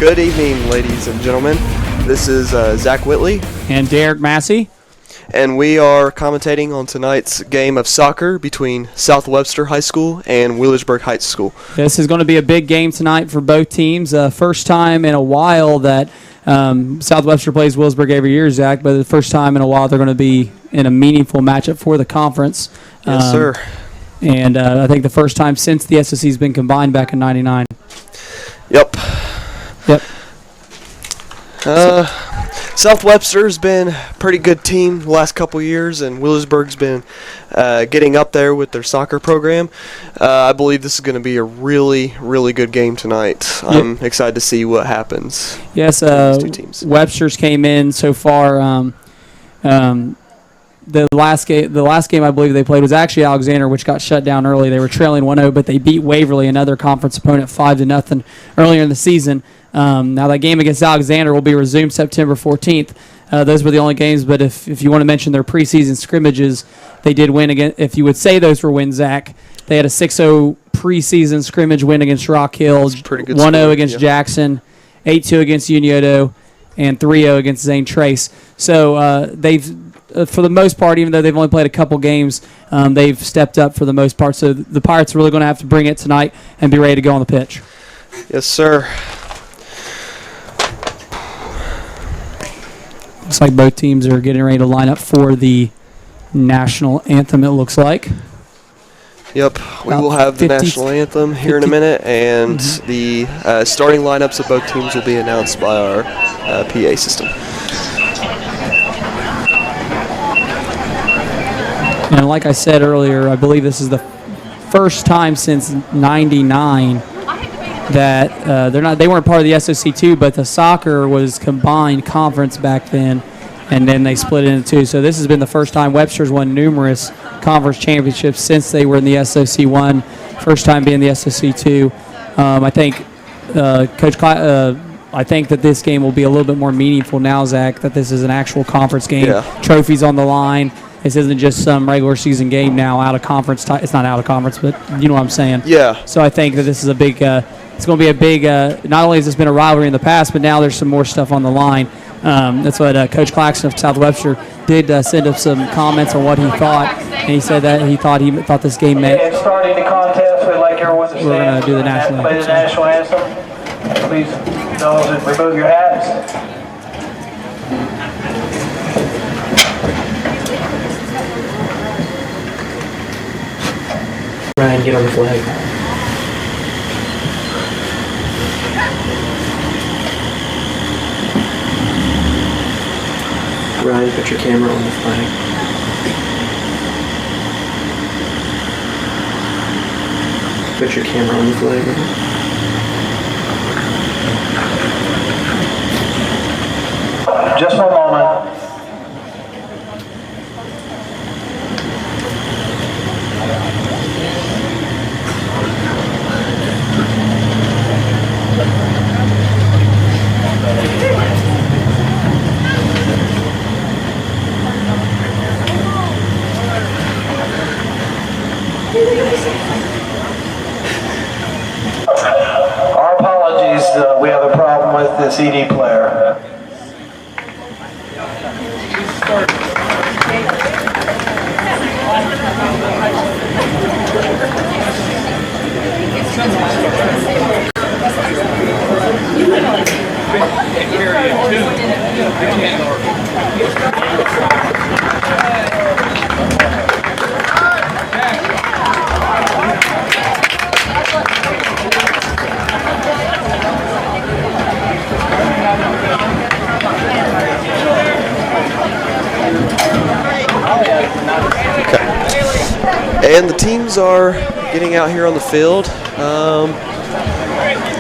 Good evening, ladies and gentlemen. This is Zach Whitley. And Derek Massey. And we are commentating on tonight's game of soccer between South Webster High School and Wheelersburg Heights School. This is going to be a big game tonight for both teams. First time in a while that South Webster plays Wheelersburg every year, Zach, but the first time in a while they're going to be in a meaningful matchup for the conference. Yes, sir. And I think the first time since the SEC has been combined back in '99. Yep. Yep. South Webster's been a pretty good team the last couple years, and Wheelersburg's been getting up there with their soccer program. I believe this is going to be a really, really good game tonight. Yep. I'm excited to see what happens. Yes, these two teams. Webster's came in so far. The last game I believe they played was actually Alexander, which got shut down early. They were trailing 1-0, but they beat Waverly, another conference opponent, 5-0 earlier in the season. Now that game against Alexander will be resumed September 14th. Those were the only games, but if you want to mention their preseason scrimmages, they did win again. If you would say those were wins, Zach, they had a 6-0 preseason scrimmage win against Rock Hill, 1-0 against Jackson, 8-2 against Unioto, and 3-0 against Zane Trace. So they've, for the most part, even though they've only played a couple games, they've stepped up for the most part. So the Pirates are really going to have to bring it tonight and be ready to go on the pitch. Yes, sir. Looks like both teams are getting ready to line up for the national anthem, it looks like. Yep, we will have the national anthem here in a minute, and the starting lineups of both teams will be announced by our PA system. And like I said earlier, I believe this is the first time since '99 that they weren't part of the SOC2, but the soccer was combined conference back then, and then they split it into two. So this has been the first time Webster's won numerous conference championships since they were in the SOC1. First time being the SOC2. I think I think that this game will be a little bit more meaningful now, Zach, that this is an actual conference game. Yeah. Trophies on the line. This isn't just some regular season game now out of conference. It's not out of conference, but you know what I'm saying. Yeah. So I think that this is a big it's going to be a big not only has this been a rivalry in the past, but now there's some more stuff on the line. That's what Coach Claxton of South Webster did send up some comments on what he thought, and he said that he thought this game meant. And starting the contest, we'd like everyone to stand. We're going to do the national play the national anthem. Please, those remove your hats. Ryan, get on the flag. Ryan, put your camera on the flag. Put your camera on the flag. Just one moment. Our apologies, we have a problem with the CD player. And the teams are getting out here on the field.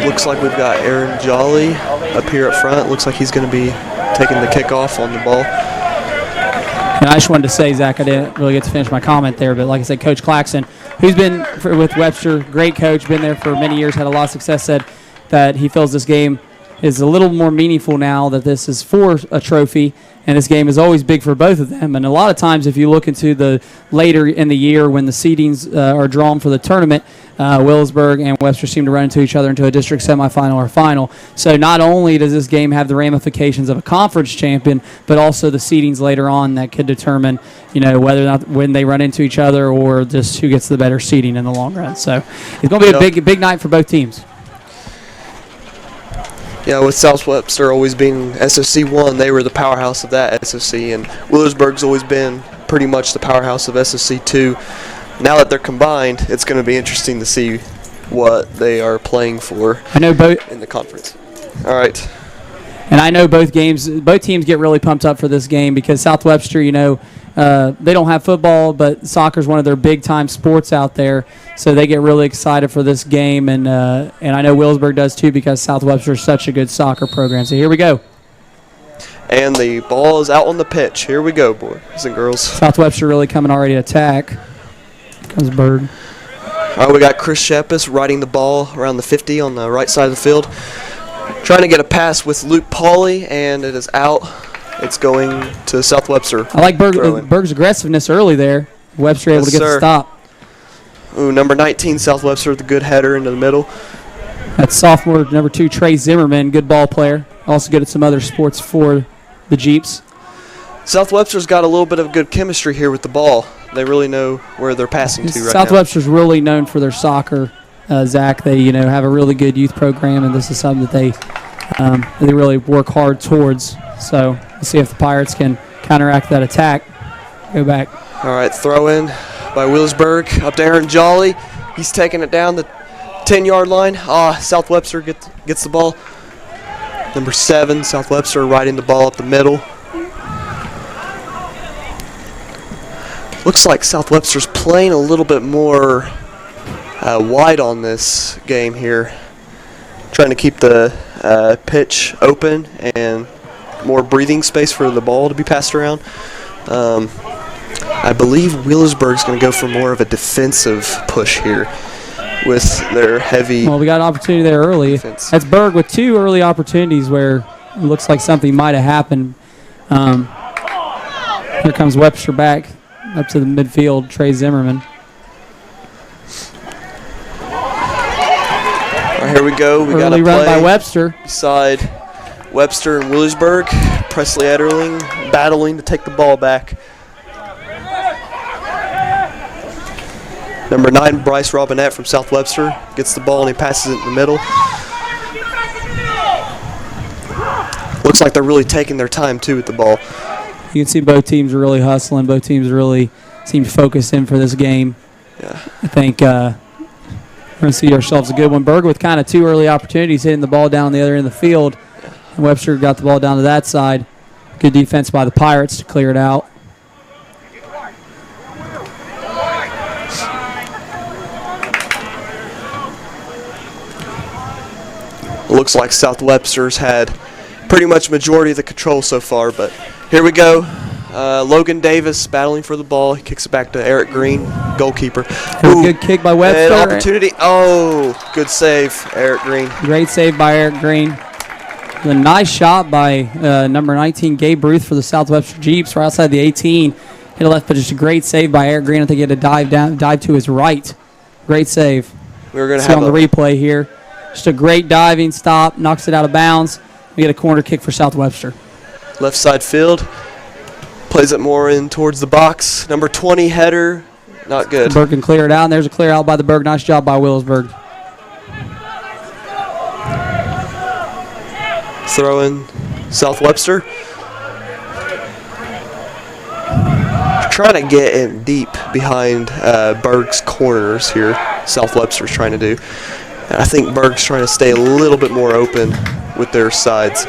Looks like we've got Aaron Jolly up here up front. Looks like he's going to be taking the kickoff on the ball. And I just wanted to say, Zach, I didn't really get to finish my comment there, but like I said, Coach Claxton, who's been with Webster, great coach, been there for many years, had a lot of success, said that he feels this game is a little more meaningful now that this is for a trophy, and this game is always big for both of them. And a lot of times, if you look into the later in the year when the seedings are drawn for the tournament, Willisburg and Webster seem to run into each other into a district semifinal or final. So not only does this game have the ramifications of a conference champion, but also the seedings later on that could determine, whether or not when they run into each other or just who gets the better seeding in the long run. So it's going to be a big night for both teams. Yeah, with South Webster always being SOC 1, they were the powerhouse of that SOC, and Willisburg's always been pretty much the powerhouse of SOC 2. Now that they're combined, it's going to be interesting to see what they are playing for in the conference. All right. And I know both teams get really pumped up for this game because South Webster, they don't have football, but soccer is one of their big-time sports out there, so they get really excited for this game. And I know Willisburg does too because South Webster is such a good soccer program. So here we go. And the ball is out on the pitch. Here we go, boys and girls. South Webster really coming already to attack. Here comes Burg. All right, we got Chris Shepis riding the ball around the 50 on the right side of the field. Trying to get a pass with Luke Pauley, and it is out. It's going to South Webster. I like Burg's aggressiveness early there. Webster able to get the stop. Ooh, number 19, South Webster with a good header into the middle. That's sophomore number 2, Trey Zimmerman, good ball player. Also good at some other sports for the Jeeps. South Webster's got a little bit of good chemistry here with the ball. They really know where they're passing to right now. South Webster's really known for their soccer, Zach. They have a really good youth program, and this is something that they really work hard towards. So let's see if the Pirates can counteract that attack. Go back. All right, throw in by Willisburg up to Aaron Jolly. He's taking it down the 10-yard line. South Webster gets the ball. Number 7, South Webster riding the ball up the middle. Looks like South Webster's playing a little bit more wide on this game here. Trying to keep the pitch open and more breathing space for the ball to be passed around. I believe Willisburg's going to go for more of a defensive push here with their heavy. Well, we got an opportunity there early. Defense. That's Burg with 2 early opportunities where it looks like something might have happened. Here comes Webster back up to the midfield, Trey Zimmerman. All right, here we go. We got a Early run play by Webster. beside Webster and Willisburg. Presley Ederling battling to take the ball back. Number 9, Bryce Robinette from South Webster gets the ball and he passes it in the middle. Looks like they're really taking their time too with the ball. You can see both teams are really hustling. Both teams really seem focused in for this game. Yeah. I think we're going to see ourselves a good one. Burg with kind of 2 early opportunities hitting the ball down the other end of the field. And Webster got the ball down to that side. Good defense by the Pirates to clear it out. Looks like South Webster's had pretty much majority of the control so far, but here we go. Logan Davis battling for the ball. He kicks it back to Eric Green, goalkeeper. Ooh, good kick by Webster. And opportunity. Oh, good save, Eric Green. Great save by Eric Green. A nice shot by number 19, Gabe Ruth for the South Webster Jeeps, right outside the 18. Hit a left, but just a great save by Eric Green. I think he had to dive to his right. Great save. We're going to see on the replay here. Just a great diving stop, knocks it out of bounds. We get a corner kick for South Webster. Left side field. Plays it more in towards the box. Number 20 header. Not good. Burg can clear it out, and there's a clear out by the Burg. Nice job by Willisburg. Throw in South Webster. Trying to get in deep behind Burg's corners here. South Webster's trying to do. And I think Burg's trying to stay a little bit more open with their sides.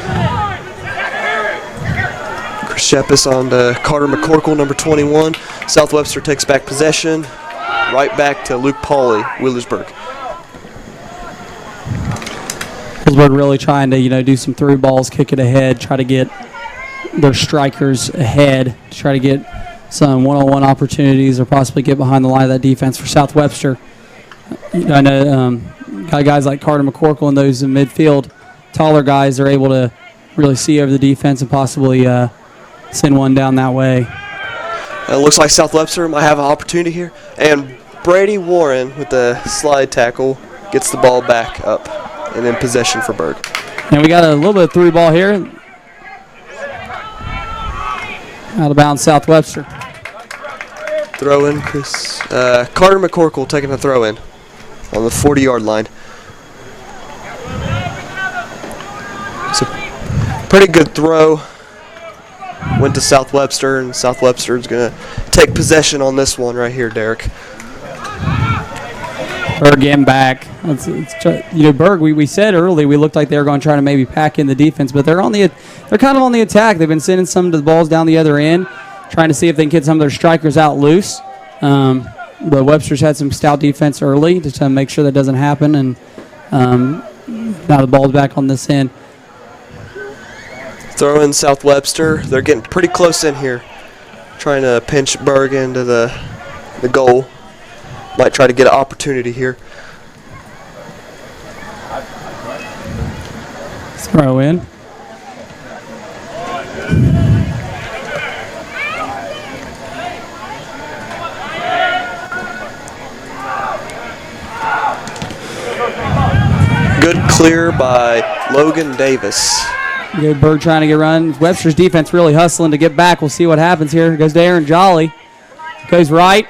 Chris Shepis on to Carter McCorkle, number 21. South Webster takes back possession. Right back to Luke Pauley, Willisburg. Willisburg really trying to, do some through balls, kick it ahead, try to get their strikers ahead, to try to get some one-on-one opportunities or possibly get behind the line of that defense for South Webster. I know got guys like Carter McCorkle and those in midfield taller guys are able to really see over the defense and possibly send one down that way. It looks like South Webster might have an opportunity here. And Brady Warren with the slide tackle gets the ball back up and in possession for Burg. And we got a little bit of through ball here. Out of bounds, South Webster. Throw in, Chris. Carter McCorkle taking a throw in on the 40-yard line. It's a pretty good throw. Went to South Webster, and South Webster is going to take possession on this one right here, Derek. Burg getting back. Burg. We said early we looked like they were going to try to maybe pack in the defense, but they're kind of on the attack. They've been sending some of the balls down the other end, trying to see if they can get some of their strikers out loose. But Webster's had some stout defense early just to make sure that doesn't happen, and now the ball's back on this end. Throw in South Webster. They're getting pretty close in here, trying to pinch Burg into the goal. Might try to get an opportunity here. Throw in. Good clear by Logan Davis. Good Burg trying to get run. Webster's defense really hustling to get back. We'll see what happens here. Goes to Aaron Jolly. Goes right.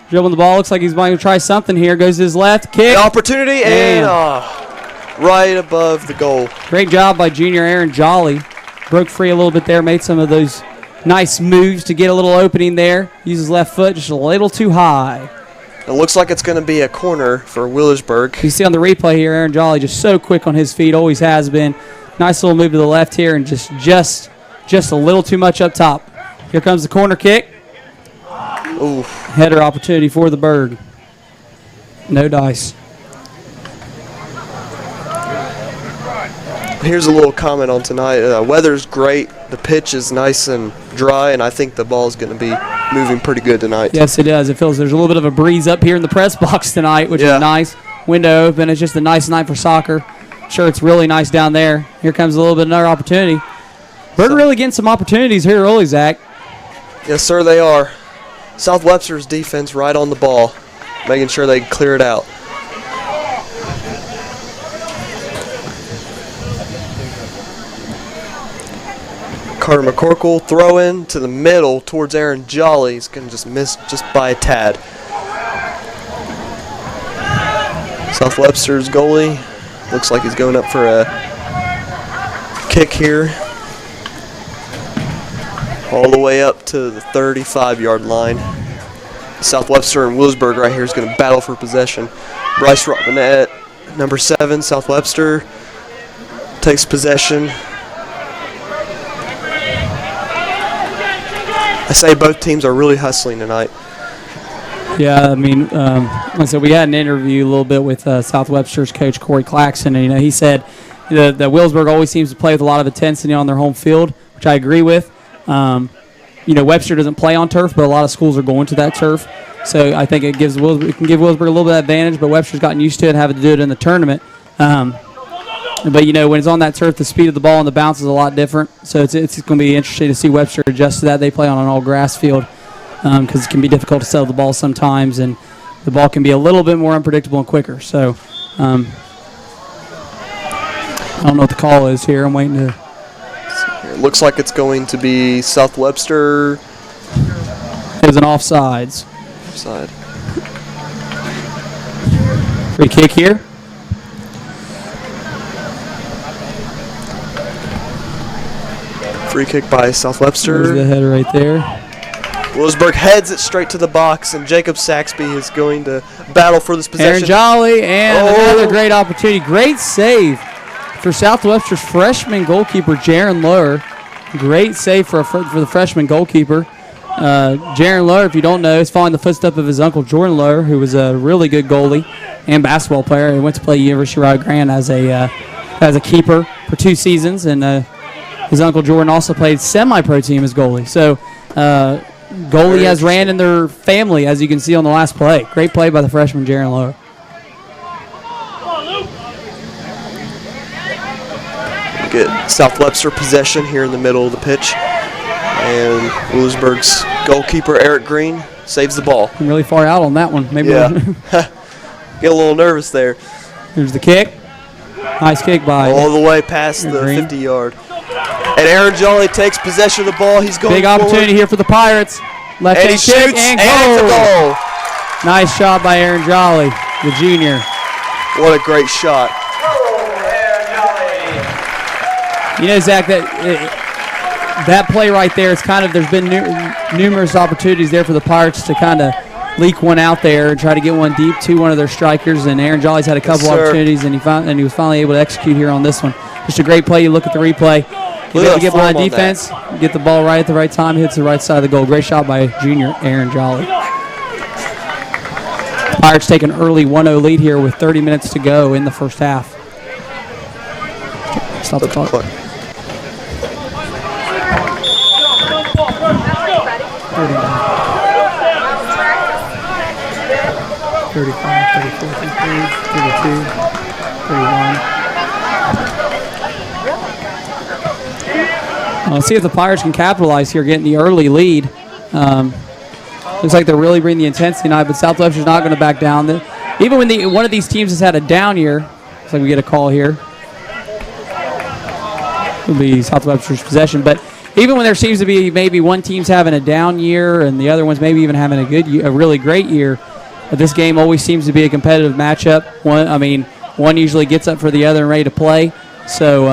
Dribbling the ball. Looks like he's going to try something here. Goes to his left. Kick. The opportunity and right above the goal. Great job by junior Aaron Jolly. Broke free a little bit there. Made some of those nice moves to get a little opening there. Uses left foot just a little too high. It looks like it's going to be a corner for Willersburg. You see on the replay here, Aaron Jolly just so quick on his feet. Always has been. Nice little move to the left here and just a little too much up top. Here comes the corner kick. Ooh. Header opportunity for the Burg. No dice. Here's a little comment on tonight. Weather's great. The pitch is nice and dry, and I think the ball's going to be moving pretty good tonight. Yes, it does. It feels there's a little bit of a breeze up here in the press box tonight, which is nice. Window open. It's just a nice night for soccer. Sure, it's really nice down there. Here comes a little bit another opportunity. Burg really getting some opportunities here early, Zach. Yes, sir, they are. South Webster's defense right on the ball, making sure they clear it out. Carter McCorkle throw in to the middle towards Aaron Jolly. He's going to just miss just by a tad. South Webster's goalie looks like he's going up for a kick here. All the way up to the 35-yard line. South Webster and Willersburg right here is going to battle for possession. Bryce Robinette, number 7, South Webster, takes possession. I say both teams are really hustling tonight. Yeah, I mean, like I said, we had an interview a little bit with South Webster's coach, Corey Claxton, and he said that Willersburg always seems to play with a lot of intensity on their home field, which I agree with. Webster doesn't play on turf, but a lot of schools are going to that turf. So I think it can give Willersburg a little bit of advantage, but Webster's gotten used to it, having to do it in the tournament. But when it's on that turf, the speed of the ball and the bounce is a lot different. So it's going to be interesting to see Webster adjust to that. They play on an all-grass field because it can be difficult to settle the ball sometimes, and the ball can be a little bit more unpredictable and quicker. So I don't know what the call is here. I'm waiting to... It looks like it's going to be South Webster. It's an offsides. Offside. Free kick here. Free kick by South Webster. There's the header right there. Willersburg heads it straight to the box, and Jacob Saxby is going to battle for this possession. Aaron Jolly, and another great opportunity. Great save for South Webster's freshman goalkeeper, Jaron Lohr. Great save for the freshman goalkeeper. Jaron Lohr, if you don't know, is following the footsteps of his uncle, Jordan Lohr, who was a really good goalie and basketball player. He went to play University of Rio Grande as a keeper for 2 seasons, and his uncle Jordan also played semi-pro team as goalie. So goalie has ran in their family, as you can see on the last play. Great play by the freshman, Jaron Lohr. get South Webster possession here in the middle of the pitch. And Willisburg's goalkeeper, Eric Green, saves the ball. I'm really far out on that one. Maybe. Yeah. Get a little nervous there. Here's the kick. Nice kick by all the way past the 50-yard. And Aaron Jolly takes possession of the ball. He's going big forward. opportunity here for the Pirates. Left hand kick shoots, and it's a goal. Nice shot by Aaron Jolly, the junior. What a great shot. You know, Zach, that play right there is kind of, there's been numerous opportunities there for the Pirates to kind of leak one out there and try to get one deep to one of their strikers, and Aaron Jolly's had a couple opportunities, and he was finally able to execute here on this one. Just a great play. You look at the replay. You able to get behind defense, get the ball right at the right time, hits the right side of the goal. Great shot by junior Aaron Jolly. Pirates take an early 1-0 lead here with 30 minutes to go in the first half. Stop the clock. 35, 34, 32, 31. Let's see if the Pirates can capitalize here, getting the early lead. Looks like they're really bringing the intensity tonight, but South Webster's not going to back down. Even when one of these teams has had a down year, looks like we get a call here. It'll be South Webster's possession, but even when there seems to be maybe one team's having a down year and the other one's maybe even having a really great year, but this game always seems to be a competitive matchup. One usually gets up for the other and ready to play. So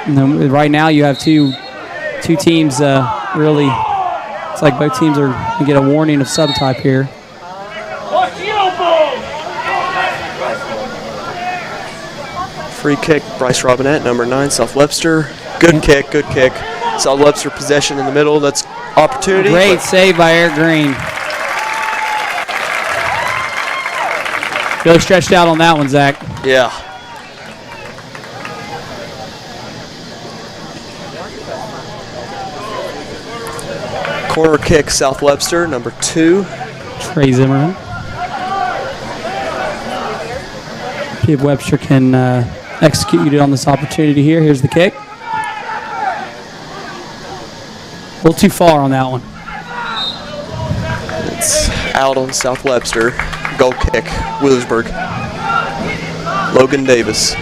right now you have two teams really. It's like both teams are going to get a warning of subtype here. Free kick, Bryce Robinette, number 9, South Webster. Good kick. South Webster possession in the middle. That's opportunity. Great save by Eric Green. Really stretched out on that one, Zach. Yeah. Corner kick, South Webster, number 2. Trey Zimmerman. See if Webster can execute it on this opportunity here. Here's the kick. A little too far on that one. It's out on South Webster. Goal kick, Willisburg. Logan Davis.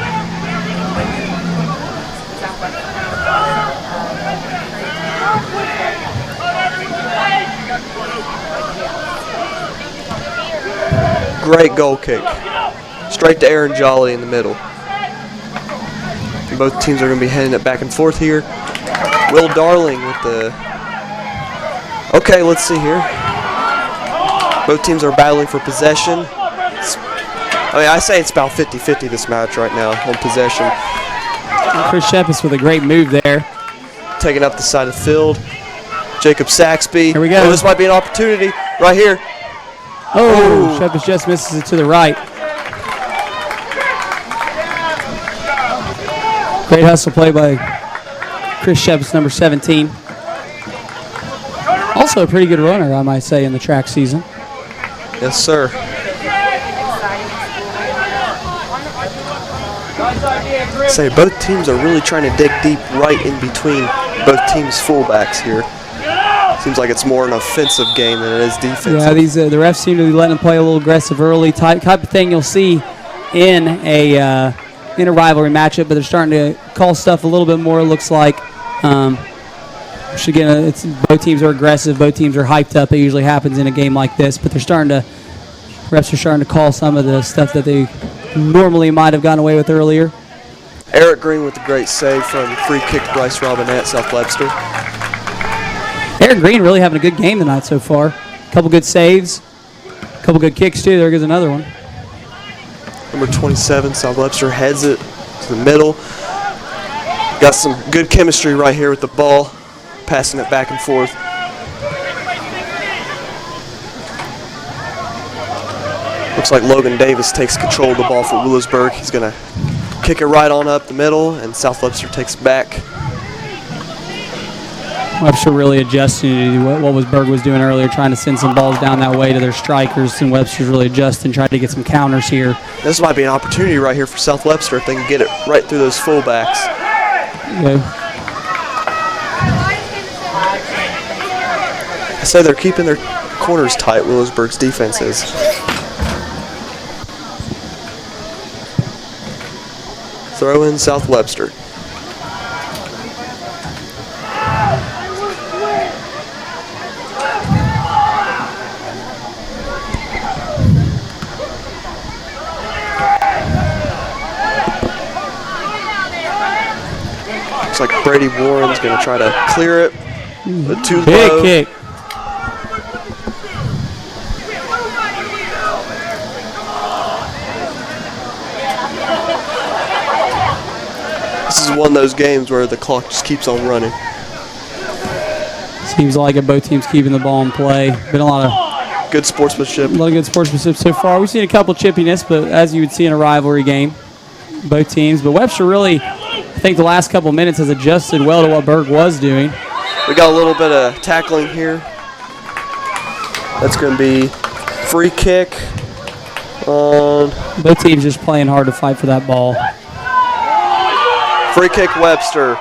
Great goal kick. Straight to Aaron Jolly in the middle. Both teams are going to be heading it back and forth here. Will Darling with the... Okay, let's see here. Both teams are battling for possession. I say it's about 50-50 this match right now on possession. Chris Shepis with a great move there. Taking up the side of the field. Jacob Saxby. Here we go. Oh, this might be an opportunity right here. Oh, Shepis just misses it to the right. Great hustle play by Chris Shepis, number 17. Also a pretty good runner, I might say, in the track season. Yes, sir. Say both teams are really trying to dig deep right in between both teams' fullbacks here. Seems like it's more an offensive game than it is defensive. Yeah, the refs seem to be letting them play a little aggressive early, type of thing you'll see in a rivalry matchup, but they're starting to call stuff a little bit more. It looks like. Again, both teams are aggressive, both teams are hyped up. It usually happens in a game like this, but refs are starting to call some of the stuff that they normally might have gotten away with earlier. Eric Green with a great save from free kick Bryce Robinette, South Webster. Eric Green really having a good game tonight so far. A couple good saves, a couple good kicks too. There goes another one. Number 27, South Webster heads it to the middle. Got some good chemistry right here with the ball, passing it back and forth. Looks like Logan Davis takes control of the ball for Willisburg. He's going to kick it right on up the middle, and South Webster takes it back. Webster really adjusting to what Burg was doing earlier, trying to send some balls down that way to their strikers, and Webster's really adjusting, trying to get some counters here. This might be an opportunity right here for South Webster if they can get it right through those fullbacks. Go. I say they're keeping their corners tight, Willisburg's defense is. Throw in South Webster. Looks like Brady Warren's going to try to clear it, but too Big low. kick. This is one of those games where the clock just keeps on running. Seems like it. Both teams keeping the ball in play. Been a lot of Good sportsmanship. good sportsmanship so far. We've seen a couple chippiness, but as you would see in a rivalry game, both teams. But Webster really, I think the last couple minutes has adjusted well to what Burg was doing. We got a little bit of tackling here. That's going to be free kick on Both teams just playing hard to fight for that ball. free kick Webster.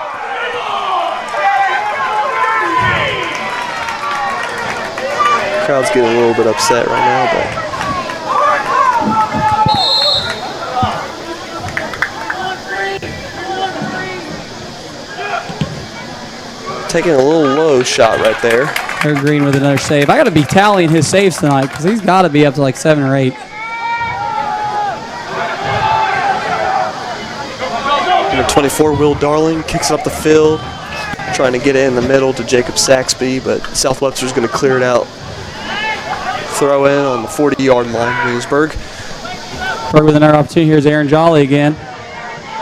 Crowd's getting a little bit upset right now, but taking a little low shot right there. Eric Green with another save. I got to be tallying his saves tonight because he's got to be up to like 7 or 8. Number 24, Will Darling, kicks it up the field, trying to get it in the middle to Jacob Saxby, but South Webster's going to clear it out. Throw in on the 40-yard line, Williamsburg. Burg with another opportunity. Here's Aaron Jolly again.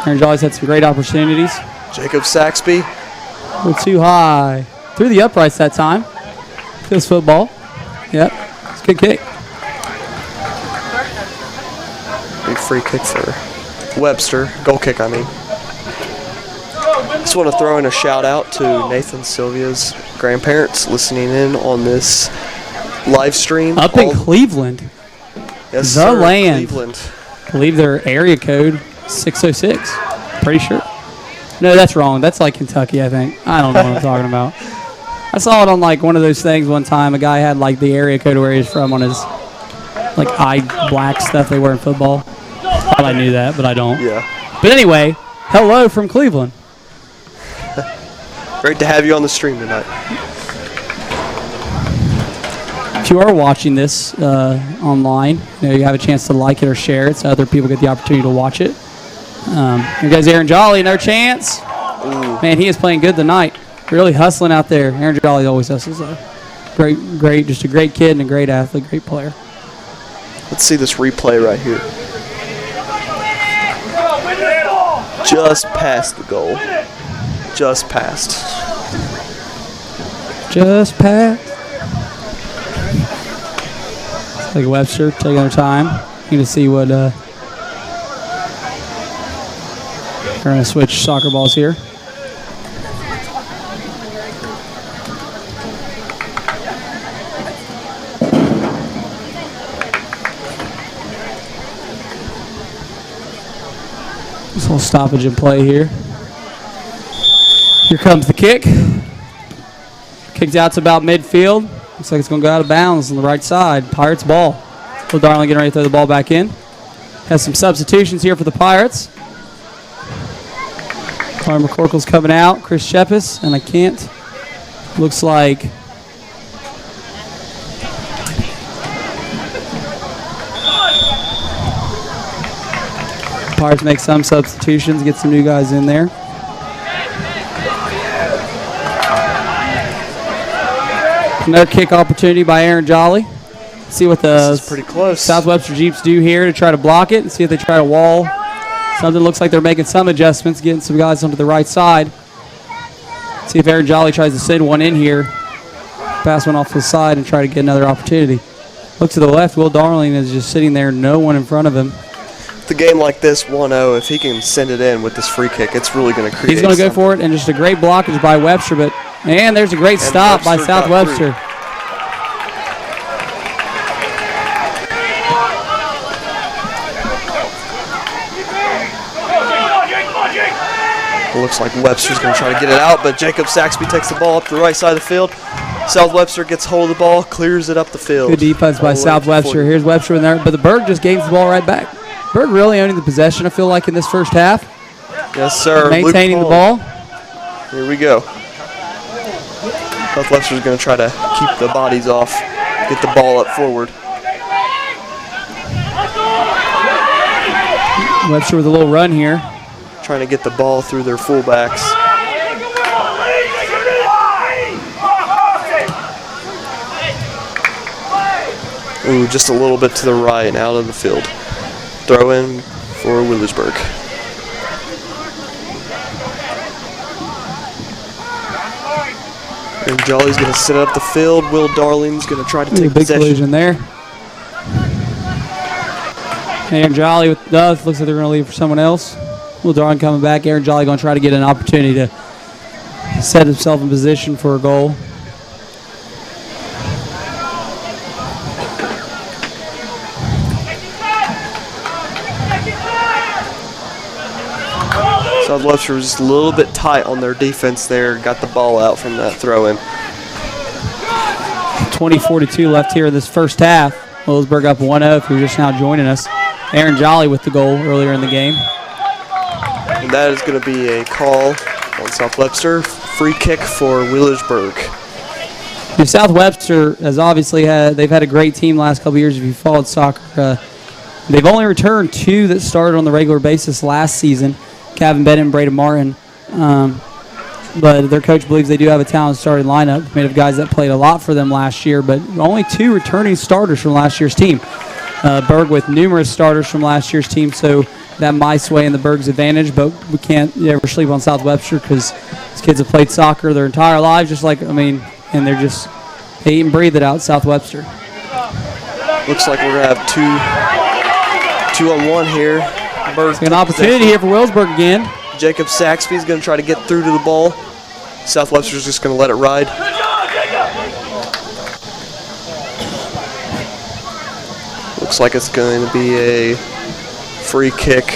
Aaron Jolly's had some great opportunities. Jacob Saxby. A little too high. Through the uprights that time. Feels football. Yep. It's a good kick. Big free kick for Webster. Goal kick, I mean. Just want to throw in a shout out to Nathan Sylvia's grandparents listening in on this live stream. Up in Cleveland. Yes, the sir, land. Cleveland. I believe their area code 606. Pretty sure. No, that's wrong. That's like Kentucky, I think. I don't know what I'm talking about. I saw it on like one of those things one time. A guy had like the area code where he's from on his like eye black stuff they wear in football. Thought I knew that, but I don't. Yeah. But anyway, hello from Cleveland. Great to have you on the stream tonight. If you are watching this online, you have a chance to like it or share it so other people get the opportunity to watch it. Here goes Aaron Jolly, another chance. Ooh. Man, he is playing good tonight. Really hustling out there. Aaron Jolly always hustles though. Great, just a great kid and a great athlete, great player. Let's see this replay right here. Just past the goal. Just past. Just past. It's like Webster taking their time. Going to see what. They're going to switch soccer balls here. This little stoppage in play here. Here comes the kick. Kicked out to about midfield. Looks like it's going to go out of bounds on the right side. Pirates ball. Will Darling getting ready to throw the ball back in. Has some substitutions here for the Pirates. Connor McCorkle's coming out. Chris Shepis, and I can't. Looks like Pirates make some substitutions, get some new guys in there. Another kick opportunity by Aaron Jolly. See what the This is pretty close. South Webster Jeeps do here to try to block it and see if they try to wall. Something looks like they're making some adjustments, getting some guys onto the right side. See if Aaron Jolly tries to send one in here. Pass one off to the side and try to get another opportunity. Look to the left. Will Darling is just sitting there, no one in front of him. The game like this, 1-0, if he can send it in with this free kick, it's really going to create. He's going to go something. for it, and just a great blockage by Webster. And there's a great stop by Webster South got Webster. It looks like Webster's going to try to get it out, but Jacob Saxby takes the ball up the right side of the field. South Webster gets hold of the ball, clears it up the field. Good defense by South Webster. Here's Webster in there, but the Burg just gave the ball right back. Burg really owning the possession, I feel like, in this first half. Yes, sir. Maintaining the ball. Here we go. South Webster's going to try to keep the bodies off, get the ball up forward. Webster with a little run here. Trying to get the ball through their fullbacks. Ooh, just a little bit to the right and out of the field. Throw in for Wheelersburg. And Jolly's going to sit up the field. Will Darling's going to try to take big possession. collision there. Aaron Jolly with looks like they're going to leave for someone else. Will Darling coming back. Aaron Jolly going to try to get an opportunity to set himself in position for a goal. South Webster was just a little bit tight on their defense there. Got the ball out from that throw-in. 20:42 left here in this first half. Wheelersburg up 1-0 if you're just now joining us. Aaron Jolly with the goal earlier in the game. And that is going to be a call on South Webster. Free kick for Wheelersburg. South Webster has obviously they've had a great team last couple years if you followed soccer. They've only returned 2 that started on the regular basis last season. Kevin Bennett and Braden Martin. But their coach believes they do have a talented starting lineup made of guys that played a lot for them last year, but only 2 returning starters from last year's team. Burg with numerous starters from last year's team, so that might sway in the Burg's advantage, but we can't ever sleep on South Webster because these kids have played soccer their entire lives, and they eat and breathe it out, South Webster. Looks like we're going to have 2-on-1 here. Burg An opportunity here for Wheelersburg again. Jacob Saxby is going to try to get through to the ball. South Webster's just going to let it ride. Looks like it's going to be a free kick,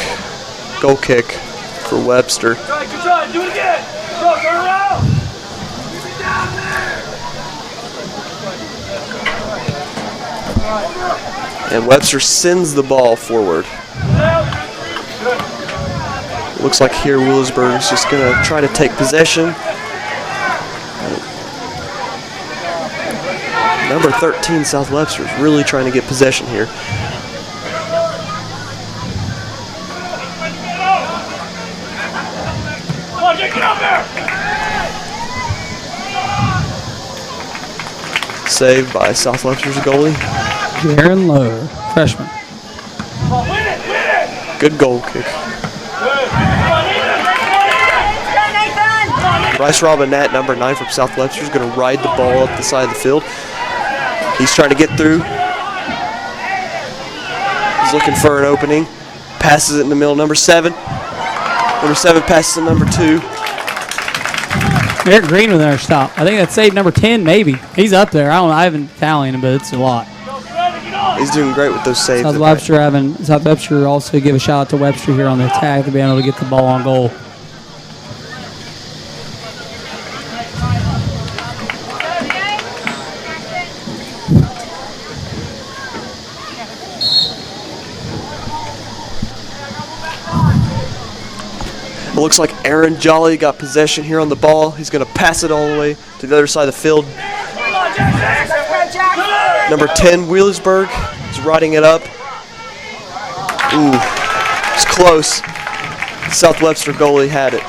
goal kick for Webster. Good try, do it again. Go, turn around. And Webster sends the ball forward. Looks like here Wheelersburg is just going to try to take possession. Number 13, South Webster, is really trying to get possession here. Saved by South Webster's goalie. Jaron Lowe, freshman. Good goal kick. Bryce Robinette, number 9 from South Webster, is going to ride the ball up the side of the field. He's trying to get through. He's looking for an opening. Passes it in the middle. Number 7. Number 7 passes to number 2. Eric Green with another stop. I think that's saved number 10, maybe. He's up there. I haven't tallied him, but it's a lot. He's doing great with those saves. South Webster also give a shout out to Webster here on the attack to be able to get the ball on goal. It looks like Aaron Jolly got possession here on the ball. He's going to pass it all the way to the other side of the field. Number 10, Wheelersburg, is riding it up. Ooh, it's close. South Webster goalie had it.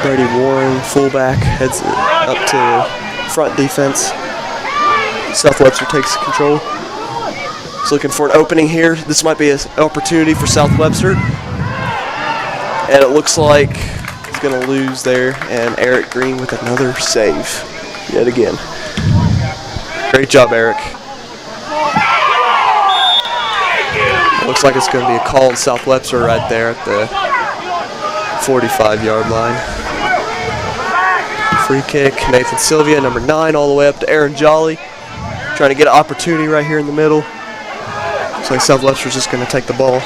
Brady Warren, fullback, heads it up to front defense. South Webster takes control. He's looking for an opening here. This might be an opportunity for South Webster. And it looks like he's going to lose there. And Eric Green with another save yet again. Great job, Eric. It looks like it's going to be a call on South Webster right there at the 45-yard line. Free kick, Nathan Sylvia, number 9, all the way up to Aaron Jolly. Trying to get an opportunity right here in the middle. Looks like South Webster's just going to take the ball.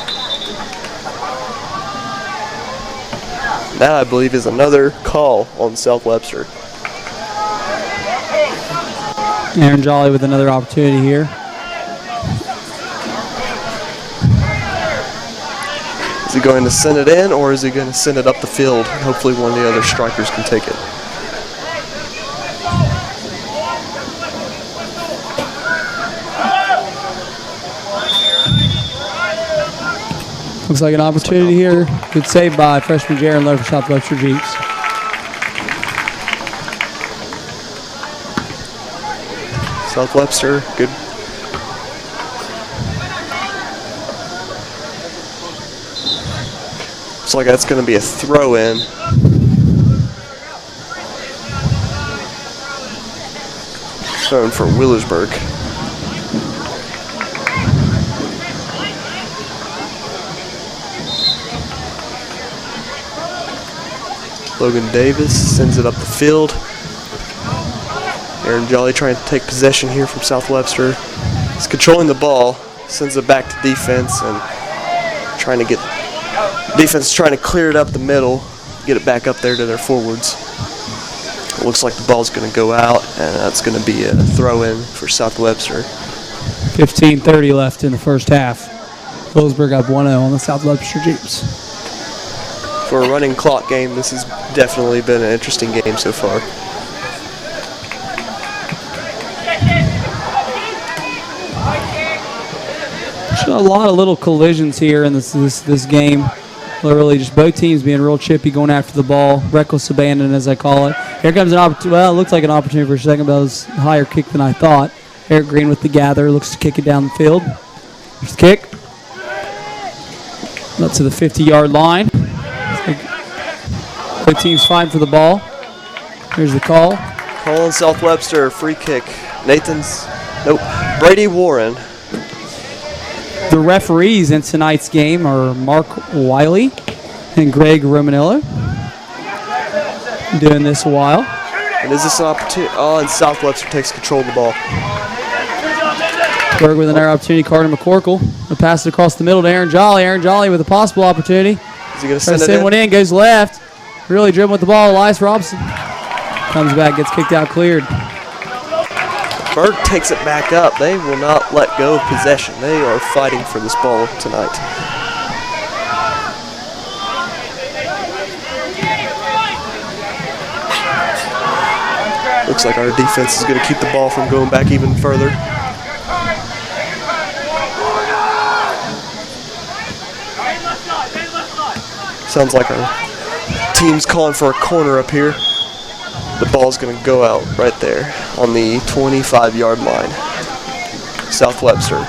That, I believe, is another call on South Webster. Aaron Jolly with another opportunity here. Is he going to send it in, or is he going to send it up the field? Hopefully one of the other strikers can take it. Looks like an opportunity here. Good save by freshman Jaron Lowe for South Webster Jeeps. South Webster, good. Looks like that's going to be a throw-in. Thrown for Willersburg. Logan Davis sends it up the field. Aaron Jolly trying to take possession here from South Webster. He's controlling the ball, sends it back to defense, and trying to get defense trying to clear it up the middle, get it back up there to their forwards. It looks like the ball's going to go out, and that's going to be a throw-in for South Webster. 15:30 left in the first half. Willersburg up 1-0 on the South Webster Jeeps. For a running clock game, this has definitely been an interesting game so far. A lot of little collisions here in this game. Literally just both teams being real chippy, going after the ball. Reckless abandon, as I call it. Here comes an opportunity. Well, it looks like an opportunity for a second, but it was a higher kick than I thought. Eric Green with the gather. Looks to kick it down the field. There's the kick. Up to the 50-yard line. Both teams fighting for the ball. Here's the call. Call on South Webster, free kick. Brady Warren. The referees in tonight's game are Mark Wiley and Greg Romanillo. Doing this a while. And is this an opportunity? Oh, and South Webster takes control of the ball. Burg with another opportunity. Carter McCorkle. The pass it across the middle to Aaron Jolly. Aaron Jolly with a possible opportunity. Is he going to send it in? One in, goes left. Really dribbling with the ball. Elias Robson comes back, gets kicked out, cleared. Burg takes it back up. They will not let go of possession. They are fighting for this ball tonight. Looks like our defense is going to keep the ball from going back even further. Sounds like our team's calling for a corner up here. The ball's going to go out right there on the 25-yard line. South Webster.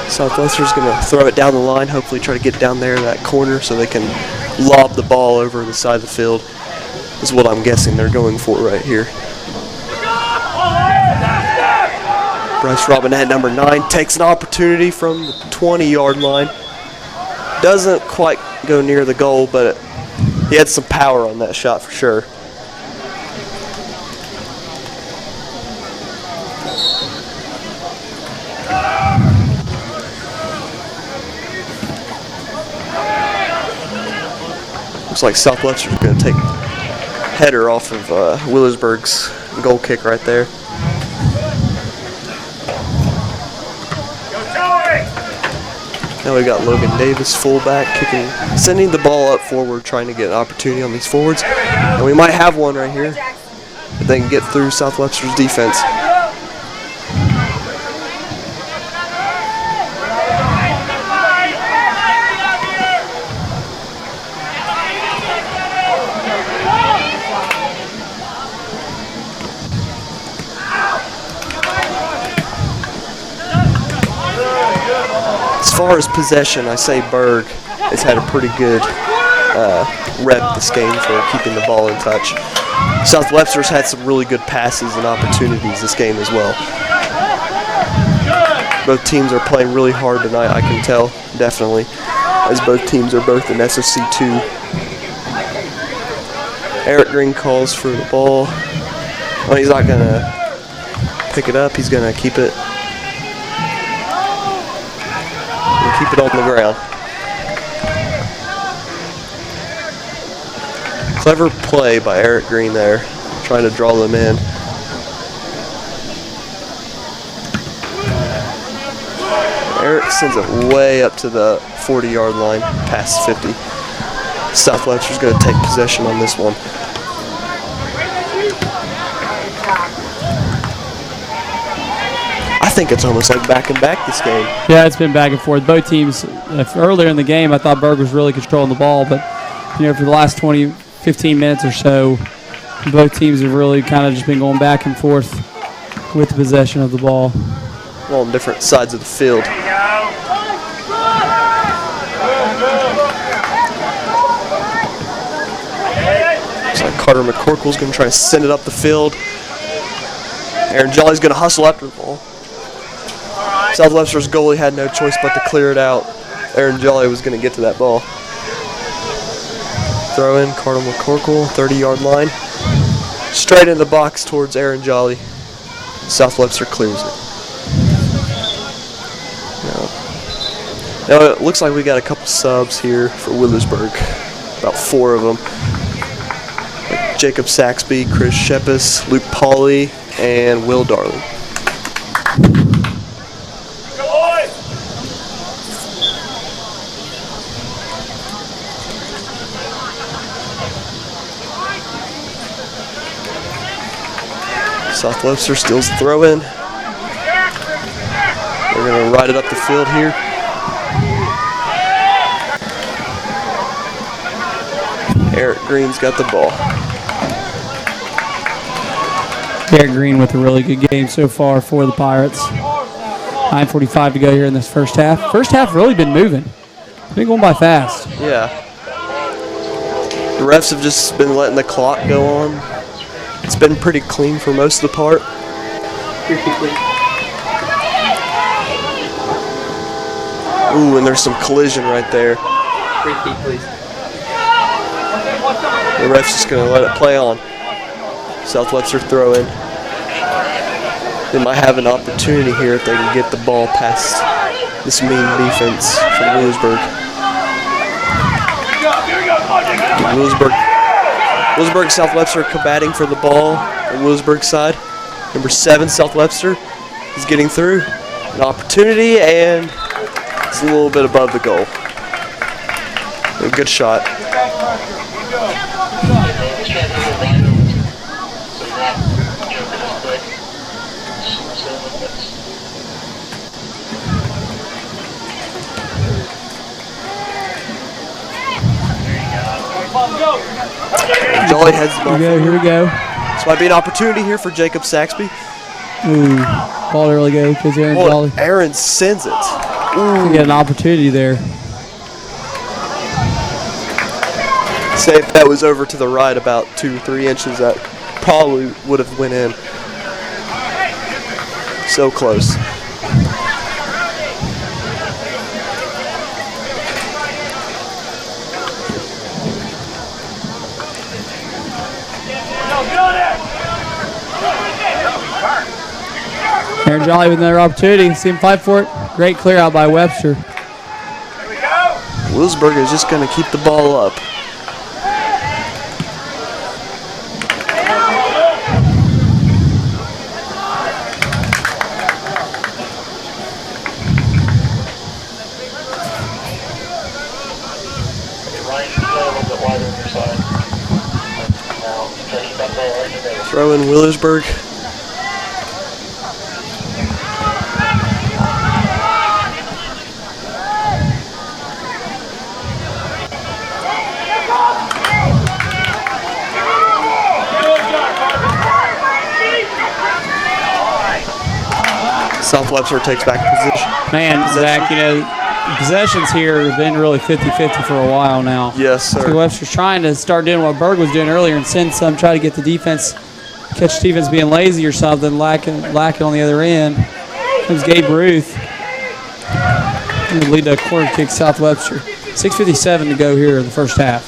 Southwestern's going to throw it down the line, hopefully try to get down there in that corner so they can lob the ball over the side of the field. Is what I'm guessing they're going for right here. Bryce Robinette, number 9, takes an opportunity from the 20-yard line. Doesn't quite go near the goal, but he had some power on that shot for sure. Looks like Southwestern's going to take header off of Willersburg's goal kick right there. Now we got Logan Davis, fullback, kicking, sending the ball up forward, trying to get an opportunity on these forwards. And we might have one right here if they can get through Southwestern's defense. As far as possession, I say Burg has had a pretty good rep this game for keeping the ball in touch. South Webster's had some really good passes and opportunities this game as well. Both teams are playing really hard tonight, I can tell, definitely, as both teams are both in SOC 2. Eric Green calls for the ball. Well, he's not going to pick it up. He's going to keep it. Keep it on the ground. Clever play by Eric Green there, trying to draw them in. Eric sends it way up to the 40-yard line, past 50. South Webster's going to take possession on this one. I think it's almost like back and back this game. Yeah, it's been back and forth. Both teams, earlier in the game, I thought Burg was really controlling the ball, but for the last 15 minutes or so, both teams have really kind of just been going back and forth with the possession of the ball. On different sides of the field. Looks like Carter McCorkle's going to try to send it up the field. Aaron Jolly's going to hustle after the ball. South Webster's goalie had no choice but to clear it out. Aaron Jolly was going to get to that ball. Throw in, Carter McCorkle, 30-yard line. Straight in the box towards Aaron Jolly. South Webster clears it. Now it looks like we got a couple subs here for Willersburg. About 4 of them. Like Jacob Saxby, Chris Shepis, Luke Pauley, and Will Darling. South Webster steals the throw in. They're going to ride it up the field here. Eric Green's got the ball. Eric Green with a really good game so far for the Pirates. 9:45 to go here in this first half. First half really been moving. It's been going by fast. Yeah. The refs have just been letting the clock go on. It's been pretty clean for most of the part. Ooh, and there's some collision right there. The ref's just going to let it play on. South Webster throw in. They might have an opportunity here if they can get the ball past this mean defense from Willersburg. Willersburg, South Webster combating for the ball on Willersburg side. Number 7, South Webster is getting through. An opportunity, and it's a little bit above the goal. A good shot. Jolly heads the ball. Here we go. This might be an opportunity here for Jacob Saxby. Ooh, ball to really go because Aaron Jolly. Aaron sends it. We get an opportunity there. Say if that was over to the right about 2 or 3 inches, that probably would have went in. So close. Aaron Jolly with another opportunity. See him fight for it. Great clear out by Webster. Willersburg is just going to keep the ball up. Throw in Willersburg. South Webster takes back position. Man, Zach, Possessions here have been really 50-50 for a while now. Yes, sir. So Webster's trying to start doing what Burg was doing earlier and send some, try to get the defense, catch defense being lazy or something, lacking on the other end. Comes Gabe Ruth. Going to lead the corner kick, South Webster. 6:57 to go here in the first half.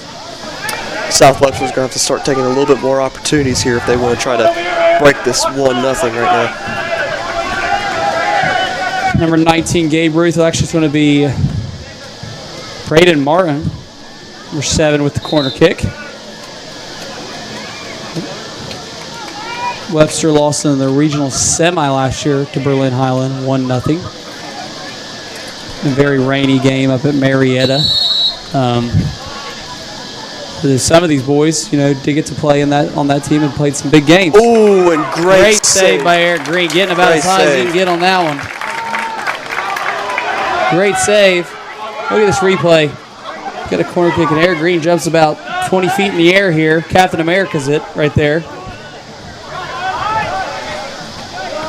South Webster's going to have to start taking a little bit more opportunities here if they want to try to break this 1-0 right now. Number 19, Gabe Ruth. Actually, it's going to be Braden Martin, number 7, with the corner kick. Webster lost in the regional semi last year to Berlin Highland, 1-0. A very rainy game up at Marietta. Some of these boys, did get to play on that team and played some big games. Oh, and great save by Eric Green, getting about as high as he can get on that one. Great save. Look at this replay. Got a corner kick, and Eric Green jumps about 20 feet in the air here. Captain America's it right there.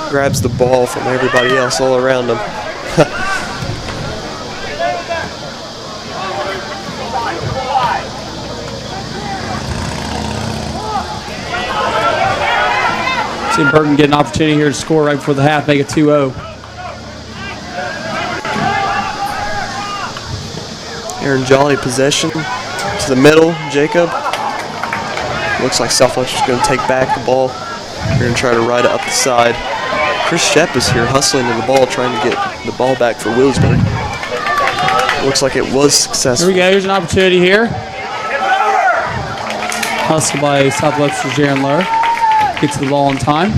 Grabs the ball from everybody else all around him. See Burton get an opportunity here to score right before the half, make it 2-0. Aaron Jolly possession to the middle, Jacob. Looks like Southwestern's going to take back the ball. They're going to try to ride it up the side. Chris Shep is here hustling to the ball, trying to get the ball back for Williamsburg. Looks like it was successful. Here we go, here's an opportunity here. Hustle by Southwestern's Jaron Lowe. Gets the ball in time.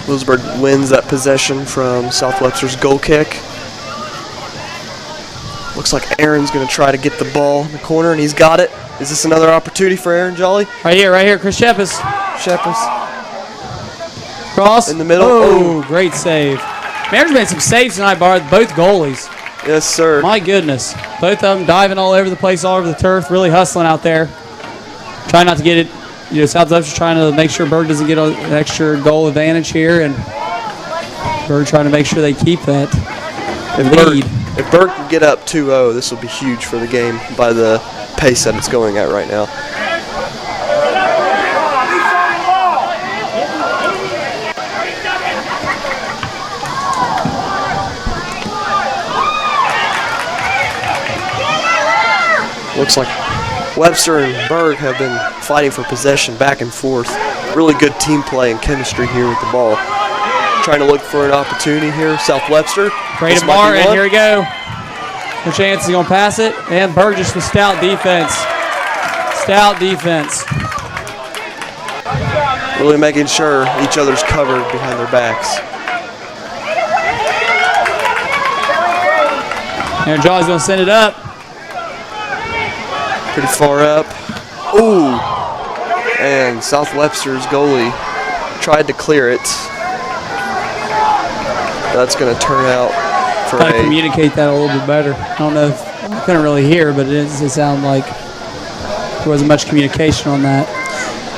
Williamsburg wins that possession from South Webster's goal kick. Looks like Aaron's going to try to get the ball in the corner, and he's got it. Is this another opportunity for Aaron Jolly? Right here, Chris Shepis. Cross. In the middle. Oh, great save. Aaron's made some saves tonight, both goalies. Yes, sir. My goodness. Both of them diving all over the place, all over the turf, really hustling out there. Trying not to get it. South Webster's trying to make sure Burg doesn't get an extra goal advantage here, and Burg trying to make sure they keep that lead. If Burg can get up 2-0, this will be huge for the game by the pace that it's going at right now. Looks like Webster and Burg have been fighting for possession back and forth. Really good team play and chemistry here with the ball. Trying to look for an opportunity here. South Webster. Braden Martin, here we go. No chance he's going to pass it. And Burgess with stout defense. Stout defense. Really making sure each other's covered behind their backs. Aaron Jolly's going to send it up. Pretty far up. Ooh. And South Webster's goalie tried to clear it. That's going to turn out for Try to communicate that a little bit better. I don't know if I couldn't really hear, but it sounded like there wasn't much communication on that.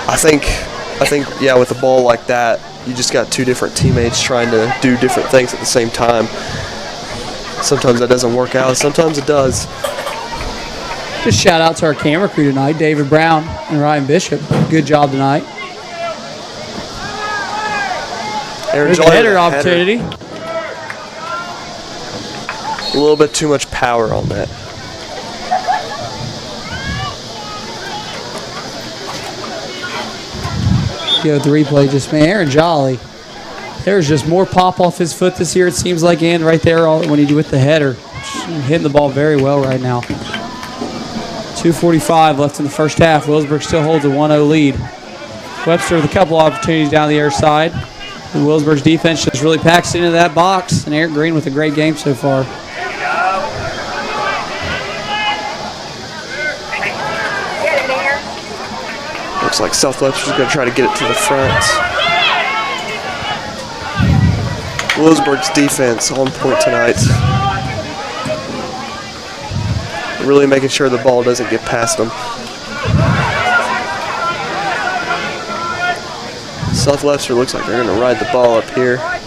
I think, yeah, with a ball like that, you just got two different teammates trying to do different things at the same time. Sometimes that doesn't work out. Sometimes it does. Just shout out to our camera crew tonight, David Brown and Ryan Bishop. Good job tonight. There's a header opportunity. A little bit too much power on that. Go the replay, Aaron Jolly. There's just more pop off his foot this year, it seems like, and right there when he with the header. Hitting the ball very well right now. 2:45 left in the first half. Williamsburg still holds a 1-0 lead. Webster with a couple opportunities down the air side. And Williamsburg's defense just really packs into that box. And Eric Green with a great game so far. Looks like South Webster's going to try to get it to the front. Williamsburg's defense on point tonight. Really making sure the ball doesn't get past them. South Webster looks like they're going to ride the ball up here. I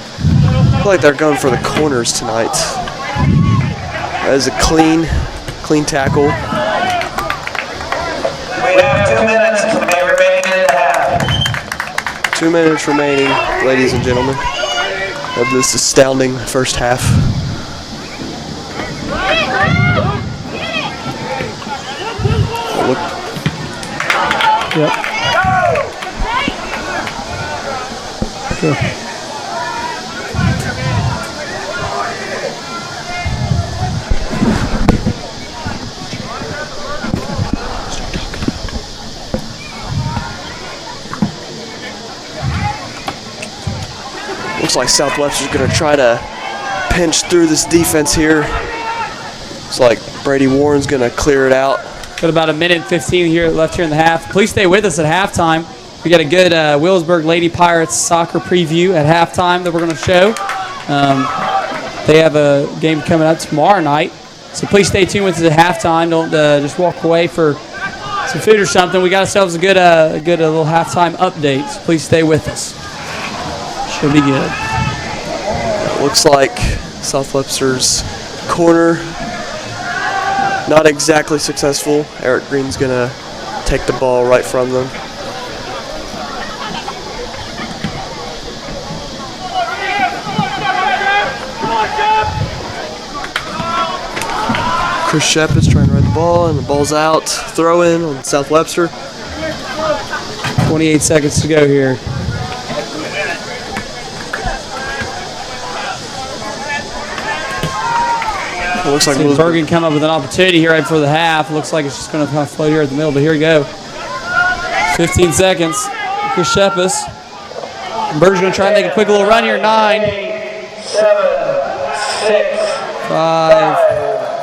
feel like they're going for the corners tonight. That is a clean tackle. We have 2 minutes remaining in the half. 2 minutes remaining, ladies and gentlemen, of this astounding first half. Look. Yep. Sure. Looks like South Webster's going to try to pinch through this defense here. Looks like Brady Warren's going to clear it out. Got about a minute and 15 here left here in the half. Please stay with us at halftime. We got a good Willisburg Lady Pirates soccer preview at halftime that we're going to show. They have a game coming up tomorrow night, so please stay tuned with us at halftime. Don't just walk away for some food or something. We got ourselves a good little halftime update, so please stay with us. Should be good. Looks like South Webster's corner not exactly successful. Eric Green's going to take the ball right from them. Chris Shep is trying to ride the ball, and the ball's out. Throw in on South Webster. 28 seconds to go here. It looks like Burg can come up with an opportunity here right before the half. Looks like it's just going to kind of float here at the middle, but here we go. 15 seconds. Chris Shepis. Burg's going to try and make a quick little run here. 9, 7, 6, 5,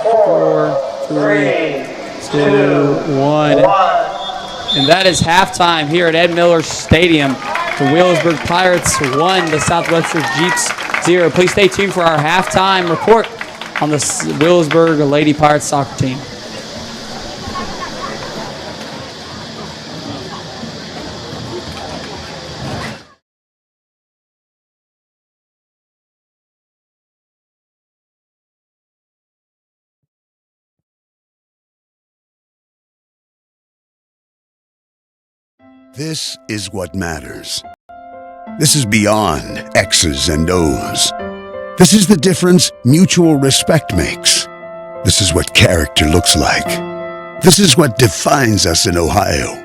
4, 3, 2, 1. And that is halftime here at Ed Miller Stadium. The Willisburg Pirates 1, the South Webster Jeeps 0. Please stay tuned for our halftime report on the Willisburg Lady Pirates soccer team. This is what matters. This is beyond X's and O's. This is the difference mutual respect makes. This is what character looks like. This is what defines us in Ohio.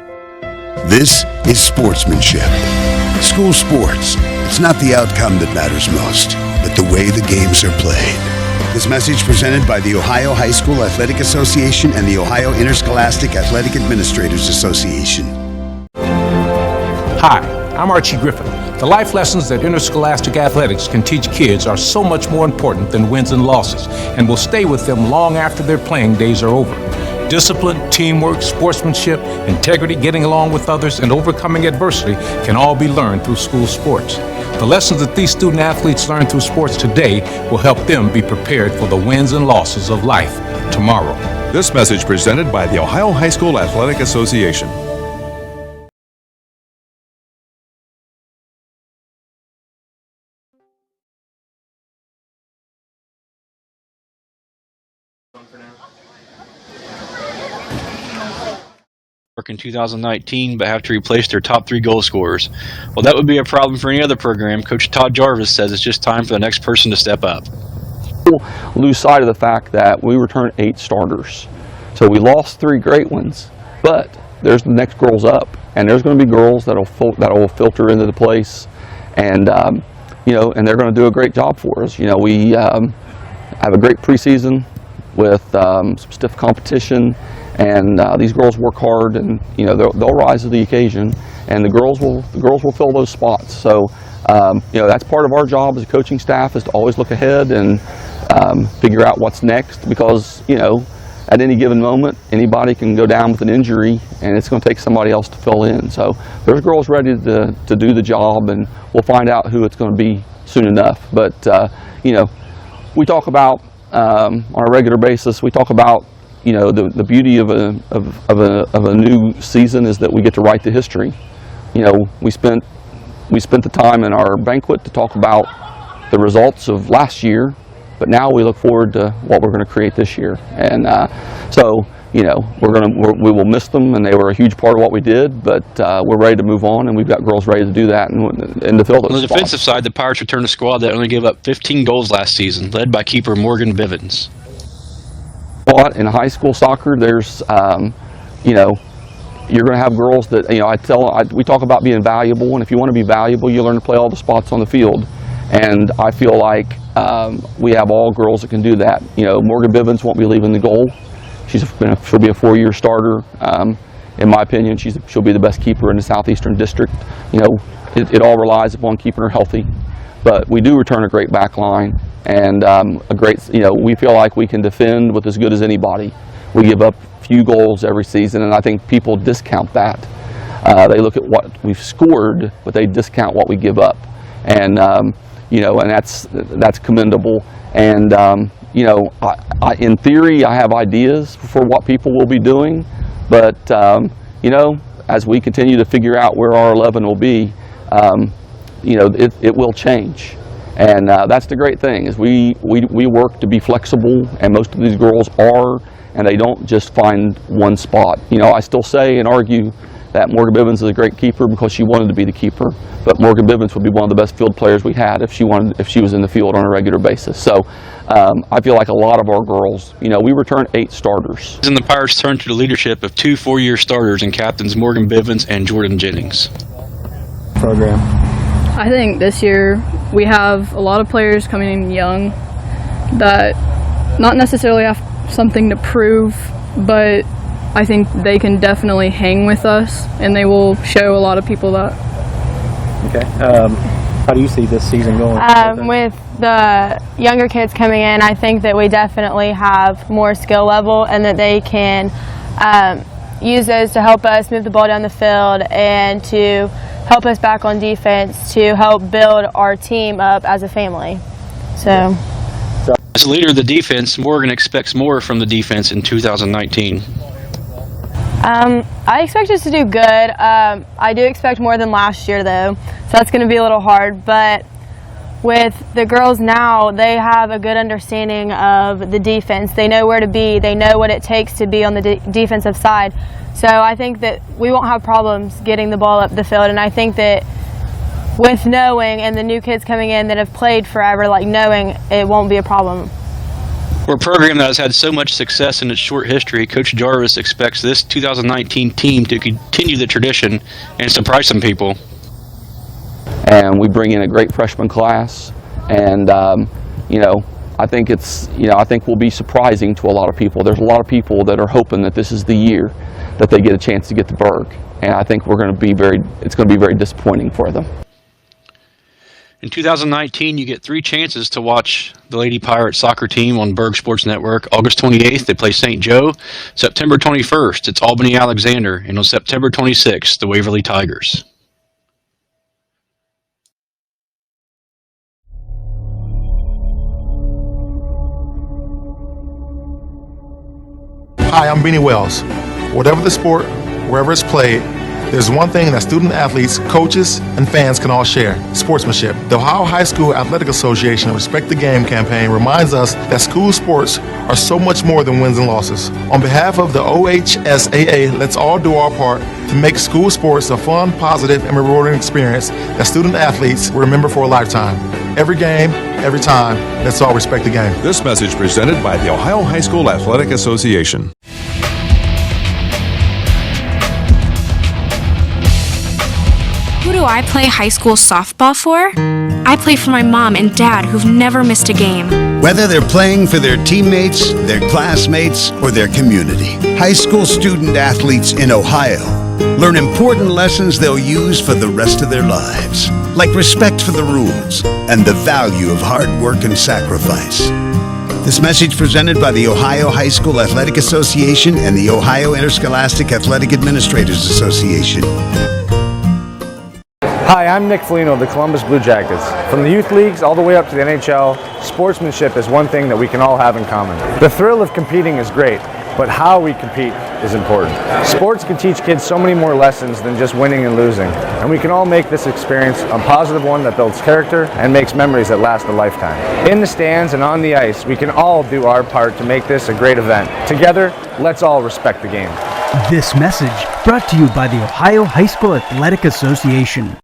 This is sportsmanship. School sports, it's not the outcome that matters most, but the way the games are played. This message presented by the Ohio High School Athletic Association and the Ohio Interscholastic Athletic Administrators Association. Hi, I'm Archie Griffin. The life lessons that interscholastic athletics can teach kids are so much more important than wins and losses, and will stay with them long after their playing days are over. Discipline, teamwork, sportsmanship, integrity, getting along with others, and overcoming adversity can all be learned through school sports. The lessons that these student athletes learn through sports today will help them be prepared for the wins and losses of life tomorrow. This message presented by the Ohio High School Athletic Association. In 2019, but have to replace their top 3 goal scorers. Well, that would be a problem for any other program. Coach Todd Jarvis says it's just time for the next person to step up. Lose sight of the fact that we returned 8 starters. So we lost 3 great ones, but there's the next girls up, and there's going to be girls that'll filter into the place, and and they're going to do a great job for us. We have a great preseason with some stiff competition. And these girls work hard, and they'll rise to the occasion, and the girls will fill those spots. So that's part of our job as a coaching staff, is to always look ahead and figure out what's next, because at any given moment anybody can go down with an injury, and it's going to take somebody else to fill in. So there's girls ready to do the job, and we'll find out who it's going to be soon enough. But we talk about on a regular basis. We talk about the beauty of a new season is that we get to write the history. We spent we spent the time in our banquet to talk about the results of last year, but now we look forward to what we're going to create this year. And so, you know, we will miss them, and they were a huge part of what we did, but we're ready to move on, and we've got girls ready to do that and to fill those On the spots. defensive side, the Pirates returned a squad that only gave up 15 goals last season, led by keeper Morgan Bivens. But in high school soccer, there's, you know, you're going to have girls that, you know, we talk about being valuable, and if you want to be valuable, you learn to play all the spots on the field. And I feel like we have all girls that can do that. You know, Morgan Bivens won't be leaving the goal. She'll be a 4-year starter. In my opinion, she'll be the best keeper in the Southeastern District. You know, it all relies upon keeping her healthy. But we do return a great back line, and a great, you know, we feel like we can defend with as good as anybody. We give up few goals every season, and I think people discount that. They look at what we've scored, but they discount what we give up. And you know, and that's commendable. And you know, in theory, I have ideas for what people will be doing, but you know, as we continue to figure out where our 11 will be, you know, it will change. And that's the great thing, is we work to be flexible, and most of these girls are, and they don't just find one spot. You know, I still say and argue that Morgan Bivens is a great keeper because she wanted to be the keeper, but Morgan Bivens would be one of the best field players we had if she was in the field on a regular basis. So I feel like a lot of our girls, you know, we return 8 starters. And the Pirates turned to the leadership of 2 4-year starters and captains Morgan Bivens and Jordan Jennings. Program. I think this year we have a lot of players coming in young that not necessarily have something to prove, but I think they can definitely hang with us, and they will show a lot of people that. Okay. How do you see this season going? With the younger kids coming in, I think that we definitely have more skill level, and that they can use those to help us move the ball down the field and to help us back on defense, to help build our team up as a family. So. As a leader of the defense, Morgan expects more from the defense in 2019. I expect us to do good. I do expect more than last year, though, so that's going to be a little hard. But with the girls now, they have a good understanding of the defense. They know where to be. They know what it takes to be on the defensive side. So I think that we won't have problems getting the ball up the field. And I think that with knowing, and the new kids coming in that have played forever, like knowing, it won't be a problem. For a program that has had so much success in its short history, Coach Jarvis expects this 2019 team to continue the tradition and surprise some people. And we bring in a great freshman class, and you know, I think I think we'll be surprising to a lot of people. There's a lot of people that are hoping that this is the year that they get a chance to get to Burg, and I think it's going to be very disappointing for them. In 2019, you get 3 chances to watch the Lady Pirates soccer team on Burg Sports Network. August 28th, they play St. Joe. September 21st, it's Albany Alexander. And on September 26th, the Waverly Tigers. Hi, I'm Beanie Wells. Whatever the sport, wherever it's played, there's one thing that student athletes, coaches, and fans can all share: sportsmanship. The Ohio High School Athletic Association Respect the Game campaign reminds us that school sports are so much more than wins and losses. On behalf of the OHSAA, let's all do our part to make school sports a fun, positive, and rewarding experience that student athletes will remember for a lifetime. Every game, every time, let's all respect the game. This message presented by the Ohio High School Athletic Association. Who do I play high school softball for? I play for my mom and dad who've never missed a game. Whether they're playing for their teammates, their classmates, or their community, high school student athletes in Ohio learn important lessons they'll use for the rest of their lives, like respect for the rules and the value of hard work and sacrifice. This message presented by the Ohio High School Athletic Association and the Ohio Interscholastic Athletic Administrators Association. Hi, I'm Nick Foligno of the Columbus Blue Jackets. From the youth leagues all the way up to the NHL, sportsmanship is one thing that we can all have in common. The thrill of competing is great, but how we compete is important. Sports can teach kids so many more lessons than just winning and losing, and we can all make this experience a positive one that builds character and makes memories that last a lifetime. In the stands and on the ice, we can all do our part to make this a great event. Together, let's all respect the game. This message brought to you by the Ohio High School Athletic Association.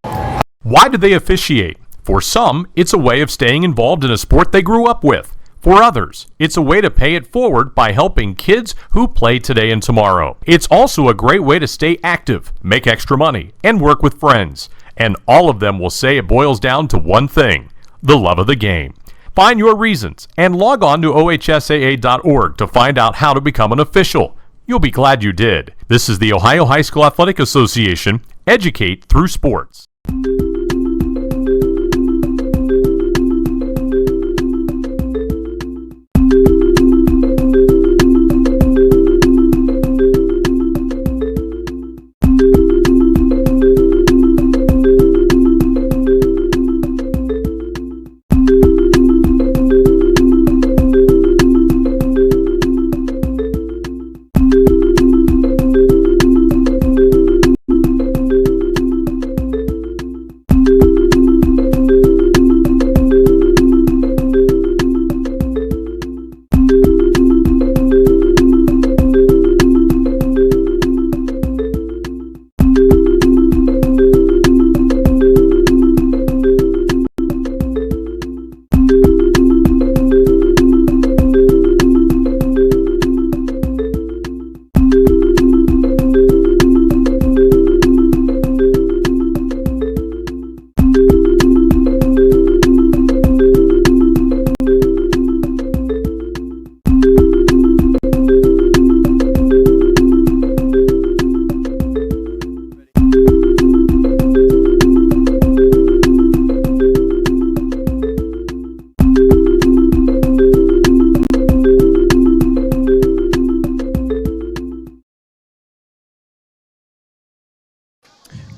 Why do they officiate? For some, it's a way of staying involved in a sport they grew up with. For others, it's a way to pay it forward by helping kids who play today and tomorrow. It's also a great way to stay active, make extra money, and work with friends. And all of them will say it boils down to one thing: the love of the game. Find your reasons and log on to ohsaa.org to find out how to become an official. You'll be glad you did. This is the Ohio High School Athletic Association. Educate through sports.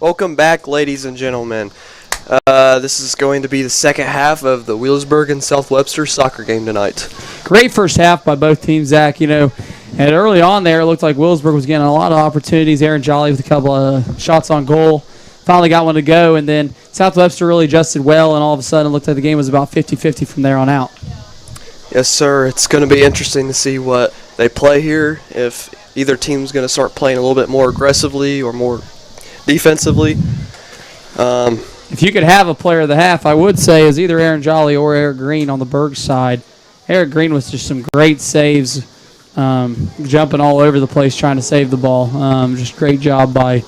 Welcome back, ladies and gentlemen. This is going to be the second half of the Wheelersburg and South Webster soccer game tonight. Great first half by both teams, Zach. And early on there, it looked like Wheelersburg was getting a lot of opportunities. Aaron Jolly with a couple of shots on goal. Finally got one to go, and then South Webster really adjusted well, and all of a sudden it looked like the game was about 50-50 from there on out. Yes, sir. It's going to be interesting to see what they play here, if either team's going to start playing a little bit more aggressively or more defensively. If you could have a player of the half, I would say is either Aaron Jolly or Eric Green on the Burg side. Eric Green was just some great saves, jumping all over the place trying to save the ball. Just great job by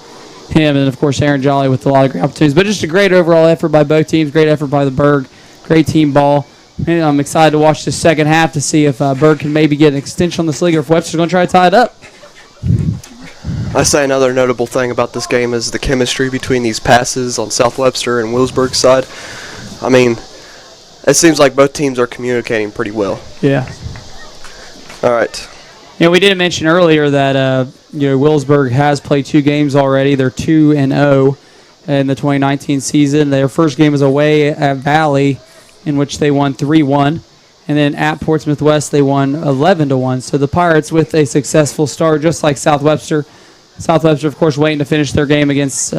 him, and of course Aaron Jolly with a lot of great opportunities. But just a great overall effort by both teams, great effort by the Burg, great team ball. And I'm excited to watch this second half to see if Burg can maybe get an extension on this league or if Webster's going to try to tie it up. I say another notable thing about this game is the chemistry between these passes on South Webster and Wheelersburg's side. I mean, it seems like both teams are communicating pretty well. Yeah. All right. We did mention earlier that Wheelersburg has played 2 games already. They're 2-0 in the 2019 season. Their first game was away at Valley, in which they won 3-1. And then at Portsmouth West, they won 11-1. So the Pirates with a successful start, just like South Webster. South Webster, of course, waiting to finish their game against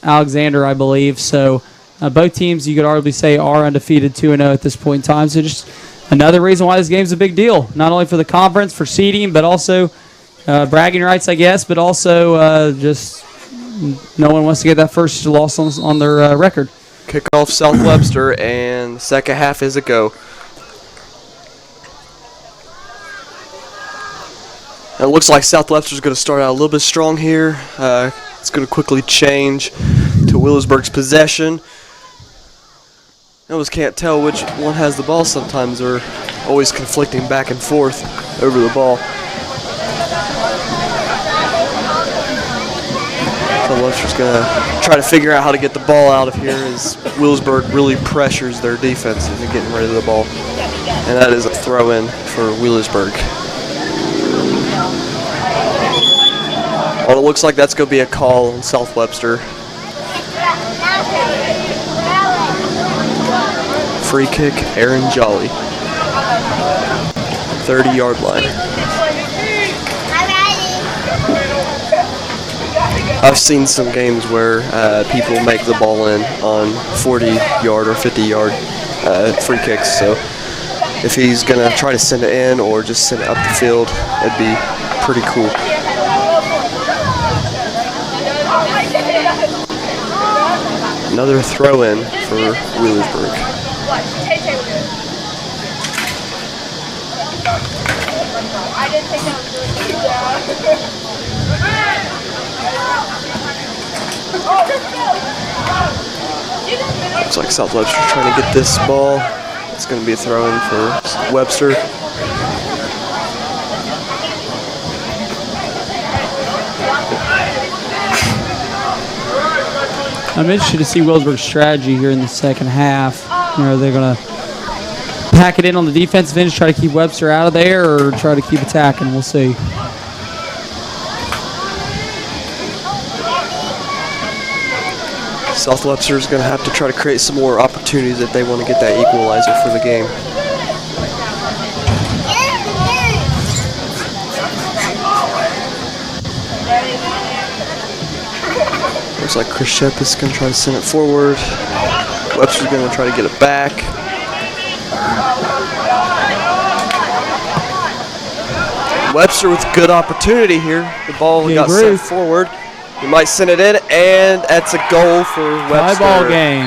Alexander, I believe. So both teams, you could arguably say, are undefeated 2-0 at this point in time. So just another reason why this game's a big deal, not only for the conference, for seeding, but also bragging rights, I guess, but also just no one wants to get that first loss on their record. Kick off South Webster, and the second half is a go. It looks like South Webster's going to start out a little bit strong here. It's going to quickly change to Wheelersburg's possession. I always can't tell which one has the ball sometimes. They're always conflicting back and forth over the ball. So Webster's going to try to figure out how to get the ball out of here as Wheelersburg really pressures their defense into getting rid of the ball. And that is a throw-in for Wheelersburg. Well, it looks like that's going to be a call on South Webster. Free kick, Aaron Jolly. 30-yard line. I've seen some games where people make the ball in on 40-yard or 50-yard free kicks. So if he's going to try to send it in or just send it up the field, it'd be pretty cool. Another throw-in for Wheelersburg. Looks like South Webster's trying to get this ball. It's going to be a throw-in for Webster. I'm interested to see Wheelersburg's strategy here in the second half. Are they going to pack it in on the defensive end, try to keep Webster out of there, or try to keep attacking? We'll see. South Webster is going to have to try to create some more opportunities if they want to get that equalizer for the game. Looks like Chris Shep is going to try to send it forward. Webster's going to try to get it back. Webster with good opportunity here. The ball got sent forward. He might send it in, and that's a goal for Webster. Tie ball game.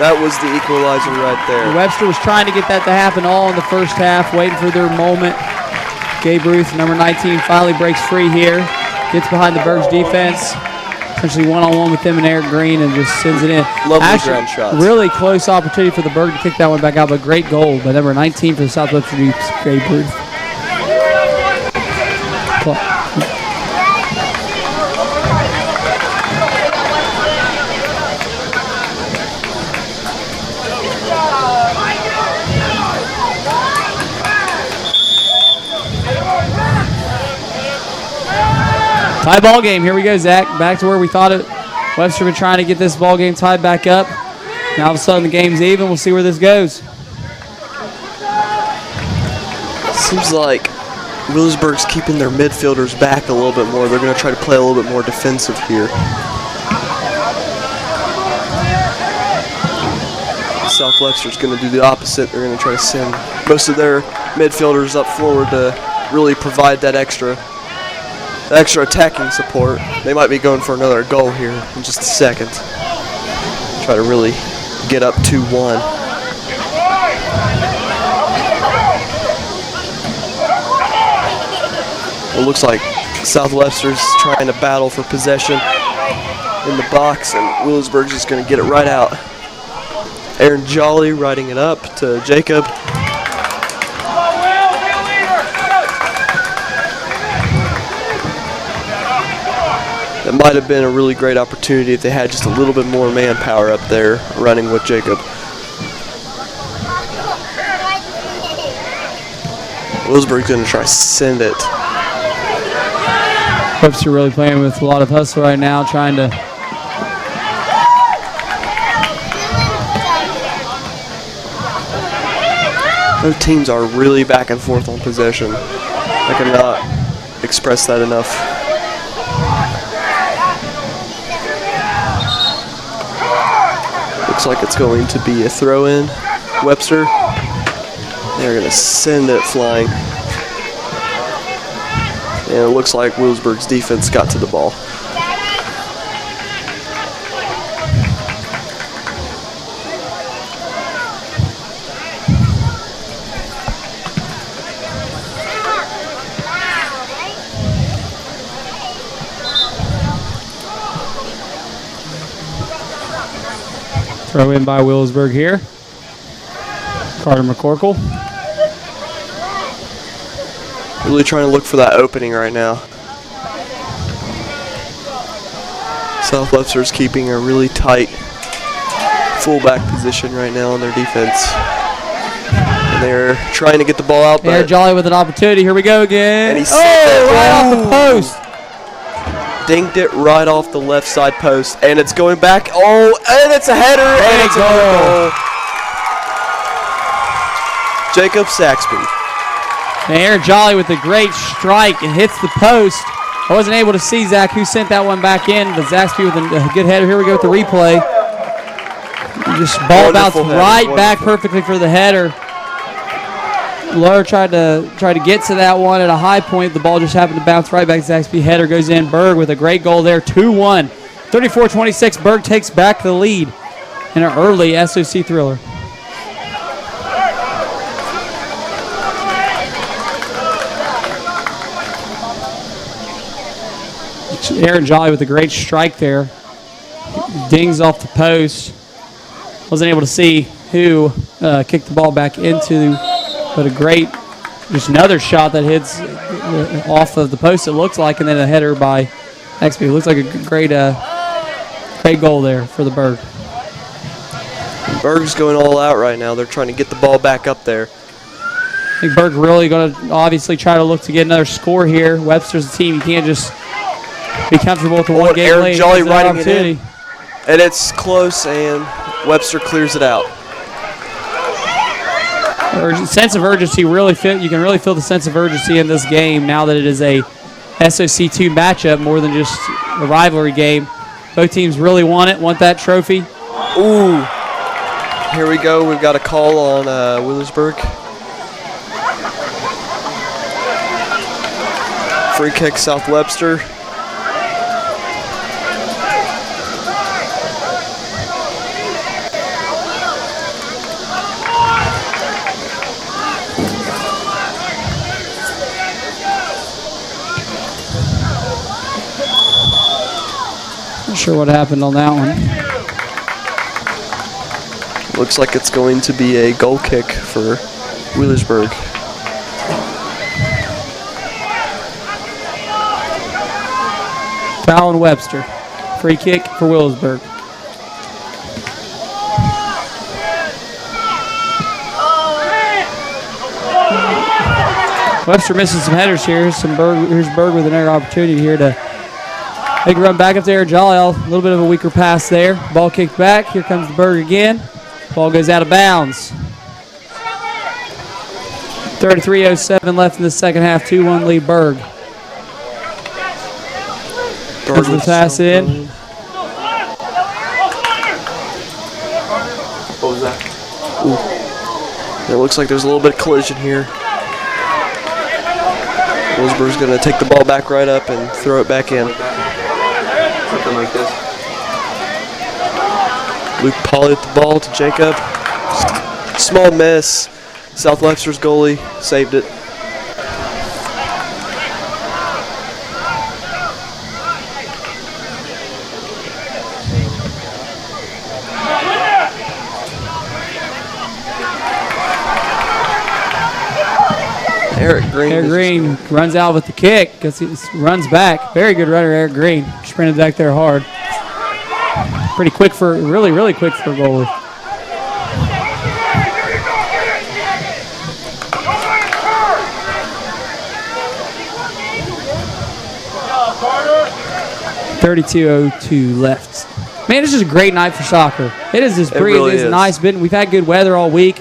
That was the equalizer right there. Webster was trying to get that to happen all in the first half, waiting for their moment. Gabe Ruth, number 19, finally breaks free here. Gets behind the Burg's defense. Essentially one-on-one with them and Eric Green and just sends it in. Lovely ground shots. Really close opportunity for the Burg to kick that one back out, but great goal by number 19 for the Southwestern Dukes, Gabe Ruth. Tie ball game. Here we go, Zach. Back to where we thought it. Webster been trying to get this ball game tied back up. Now all of a sudden the game's even. We'll see where this goes. Seems like Wheelersburg's keeping their midfielders back a little bit more. They're going to try to play a little bit more defensive here. South Webster's going to do the opposite. They're going to try to send most of their midfielders up forward to really provide that extra attacking support. They might be going for another goal here in just a second. Try to really get up 2-1. It looks like South Webster's trying to battle for possession in the box, and Wheelersburg's just going to get it right out. Aaron Jolly riding it up to Jacob. That might have been a really great opportunity if they had just a little bit more manpower up there running with Jacob. Wheelersburg's going to try to send it. Webster really playing with a lot of hustle right now, trying to both teams are really back and forth on possession. I cannot express that enough. Looks like it's going to be a throw-in. Webster, they're going to send it flying. And it looks like Wheelersburg's defense got to the ball. throw in by Wheelersburg here. Carter McCorkle. Really trying to look for that opening right now. South Webster's keeping a really tight fullback position right now on their defense. And they're trying to get the ball out. Air Jolly with an opportunity. Here we go again. And he right off the post. Dinked it right off the left side post. And it's going back. Oh, and it's a header. And it's a goal. Jacob Saxby. And Aaron Jolly with a great strike and hits the post. I wasn't able to see Zach who sent that one back in, but Zaxby with a good header. Here we go with the replay. Just ball bounced right back perfectly for the header. Laura tried to get to that one at a high point. The ball just happened to bounce right back. Zaxby header goes in. Burg with a great goal there. 2-1. 34-26. Burg takes back the lead in an early SOC thriller. Aaron Jolly with a great strike there. Dings off the post. Wasn't able to see who kicked the ball back into, but a great, just another shot that hits off of the post, it looks like, and then a header by XP. It looks like a great goal there for the Burg. Burg's going all out right now. They're trying to get the ball back up there. I think Burg really going to obviously try to look to get another score here. Webster's the team. You can't just be comfortable with the one game lead. Jolly riding it in. And it's close, and Webster clears it out. Sense of urgency, you can really feel the sense of urgency in this game now that it is a SOC2 matchup more than just a rivalry game. Both teams really want that trophy. Ooh. Here we go. We've got a call on Wheelersburg. Free kick, South Webster. Not sure what happened on that one. Looks like it's going to be a goal kick for Wheelersburg. Foul on Webster. Free kick for Wheelersburg. Webster missing some headers here. Here's Burg with another opportunity here to make a run back up there. Jolly, a little bit of a weaker pass there. Ball kicked back. Here comes the Burg again. Ball goes out of bounds. 33:07 left in the second half. 2-1 lead Burg. Burg the pass in. What was that? Ooh. It looks like there's a little bit of collision here. Wheelersburg's going to take the ball back right up and throw it back in. Something like this. Luke Pauley with the ball to Jacob. Small miss. South Webster's goalie saved it. Eric Green runs out with the kick. Runs back. Very good runner, Eric Green. Sprinted back there hard. Pretty quick really quick for a goalie. .32:02 left. Man, it's just a great night for soccer. It is just breezy. Really it's nice. We've had good weather all week.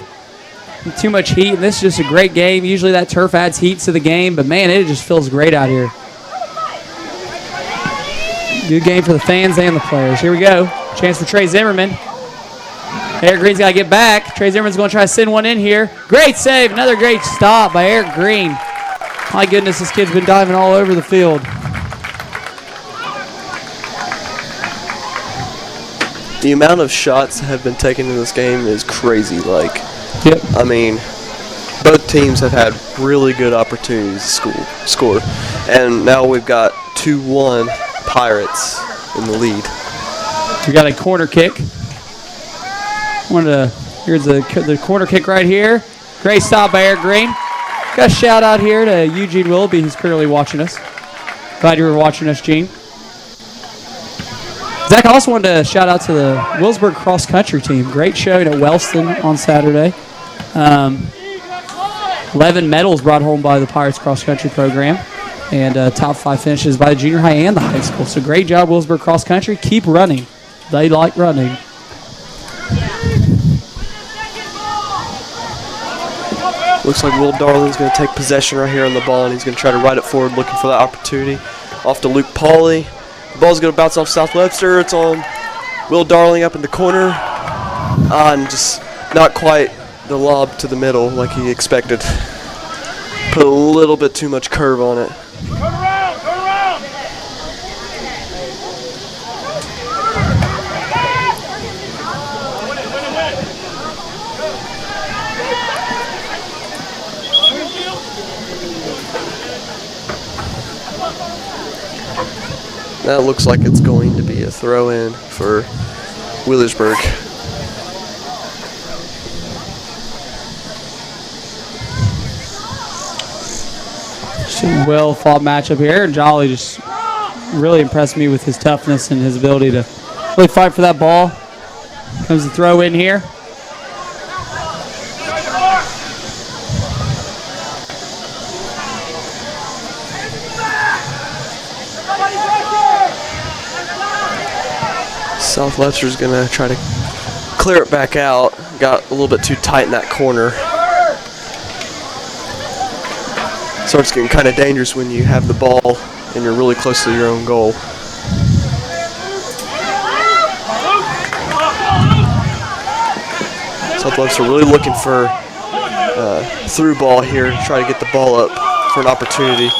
Too much heat, and this is just a great game. Usually that turf adds heat to the game, but man, it just feels great out here. Good game for the fans and the players. Here we go. Chance for Trey Zimmerman. Eric Green's got to get back. Trey Zimmerman's going to try to send one in here. Great save. Another great stop by Eric Green. My goodness, this kid's been diving all over the field. The amount of shots that have been taken in this game is crazy. Yep. I mean, both teams have had really good opportunities to score. And now we've got 2-1 Pirates in the lead. We got a corner kick. Here's the corner kick right here. Great stop by Eric Green. Got a shout out here to Eugene Willoughby, who's currently watching us. Glad you were watching us, Gene. Zach, I also wanted to shout out to the Wheelersburg cross country team. Great showing at Wellston on Saturday. 11 medals brought home by the Pirates cross country program, and top 5 finishes by the junior high and the high school. So great job, Wheelersburg cross country. Keep running. They like running. Looks like Will Darling's going to take possession right here on the ball, and he's going to try to ride it forward looking for that opportunity. Off to Luke Pauley. The ball's going to bounce off South Webster. It's on Will Darling up in the corner. And just not quite the lob to the middle like he expected. Put a little bit too much curve on it. Turn around, turn around. That looks like it's going to be a throw-in for Wheelersburg. Well fought matchup here. Aaron Jolly just really impressed me with his toughness and his ability to really fight for that ball. Comes the throw in here. South Webster's going to try to clear it back out. Got a little bit too tight in that corner. Starts getting kind of dangerous when you have the ball and you're really close to your own goal. South Webster really looking for through ball here to try to get the ball up for an opportunity.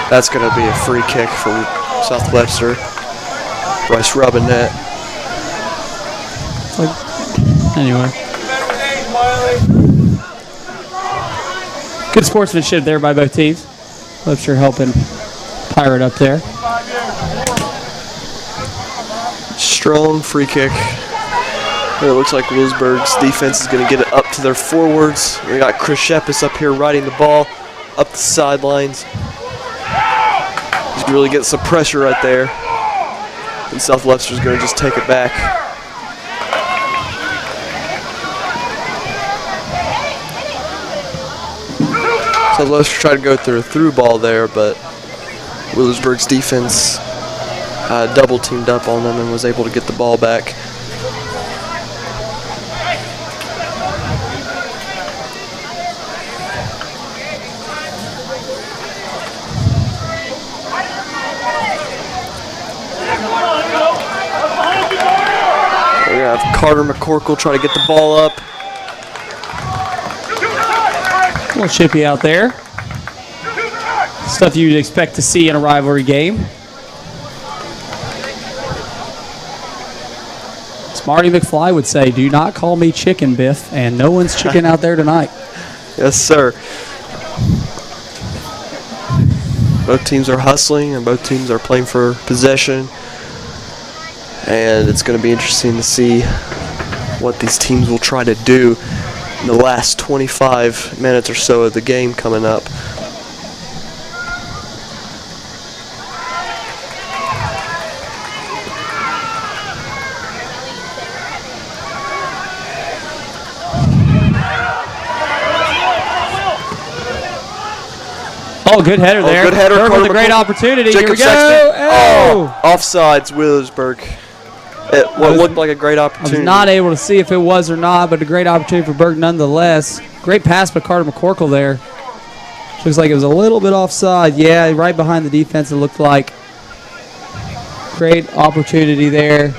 That's going to be a free kick from South Webster. Bryce Robinette. Anyway. Good sportsmanship there by both teams. Webster helping Pirate up there. Strong free kick. And it looks like Wheelersburg's defense is going to get it up to their forwards. We got Chris Shepis up here riding the ball up the sidelines. He's really getting some pressure right there. And South Webster's going to just take it back. South Webster tried to go through ball there, but Wheelersburg's defense double teamed up on them and was able to get the ball back. We're going to have Carter McCorkle try to get the ball up. A little chippy out there. Stuff you'd expect to see in a rivalry game. Marty McFly would say, "Do not call me Chicken Biff," and no one's chicken out there tonight. Yes, sir. Both teams are hustling, and both teams are playing for possession. And it's going to be interesting to see what these teams will try to do in the last 25 minutes or so of the game coming up. Oh, good header there. Good header. Burg with a great opportunity. Jacob Here we go. Oh, offsides, Wheelersburg. What looked like a great opportunity. I was not able to see if it was or not, but a great opportunity for Burg nonetheless. Great pass by Carter McCorkle there. Looks like it was a little bit offside. Yeah, right behind the defense, it looked like. Great opportunity there.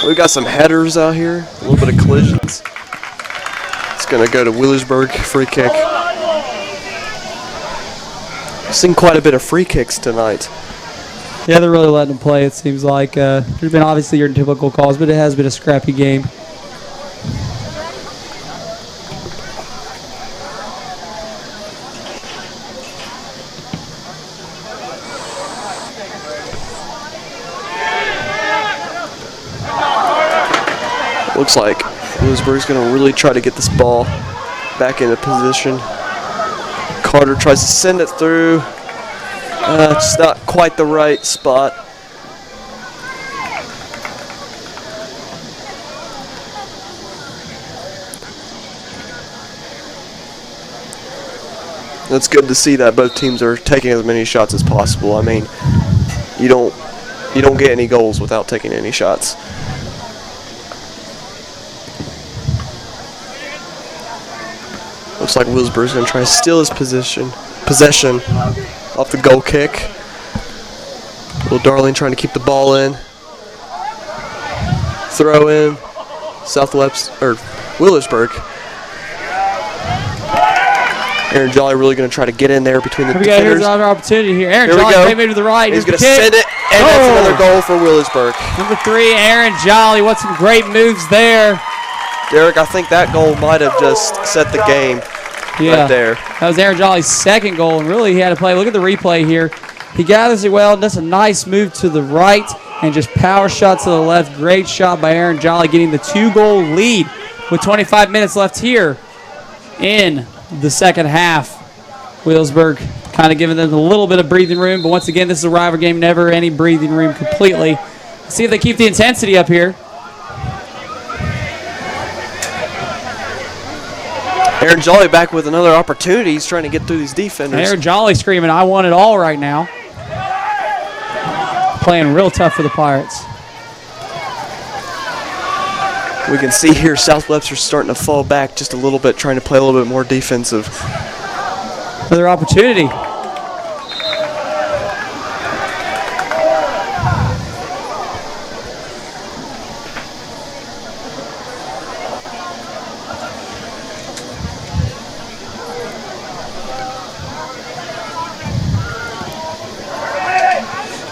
We've got some headers out here, a little bit of collisions. It's going to go to Wheelersburg, free kick. We've seen quite a bit of free kicks tonight. Yeah, they're really letting them play, it seems like. There's been obviously your typical calls, but it has been a scrappy game. Looks like Wheelersburg's going to really try to get this ball back into position. Carter tries to send it through. It's not quite the right spot. It's good to see that both teams are taking as many shots as possible. I mean, you don't you don't get any goals without taking any shots. Looks like Willisburg's going to try to steal his possession off the goal kick. Will Darling trying to keep the ball in. Throw in. Willisburg. Aaron Jolly really going to try to get in there between the defenders. Here's another opportunity here. Aaron Jolly came to the right. He's going to send it, and that's another goal for Willisburg. Number 3, Aaron Jolly. What some great moves there. Derek, I think that goal might have just set the game right there. That was Aaron Jolly's second goal, and really he had to play. Look at the replay here. He gathers it well, does a nice move to the right, and just power shot to the left. Great shot by Aaron Jolly, getting the 2-goal lead with 25 minutes left here in the second half. Willisburg kind of giving them a little bit of breathing room, but once again, this is a rival game, never any breathing room completely. Let's see if they keep the intensity up here. Aaron Jolly back with another opportunity. He's trying to get through these defenders. Aaron Jolly screaming, I want it all right now. Playing real tough for the Pirates. We can see here South Webster's starting to fall back just a little bit, trying to play a little bit more defensive. Another opportunity.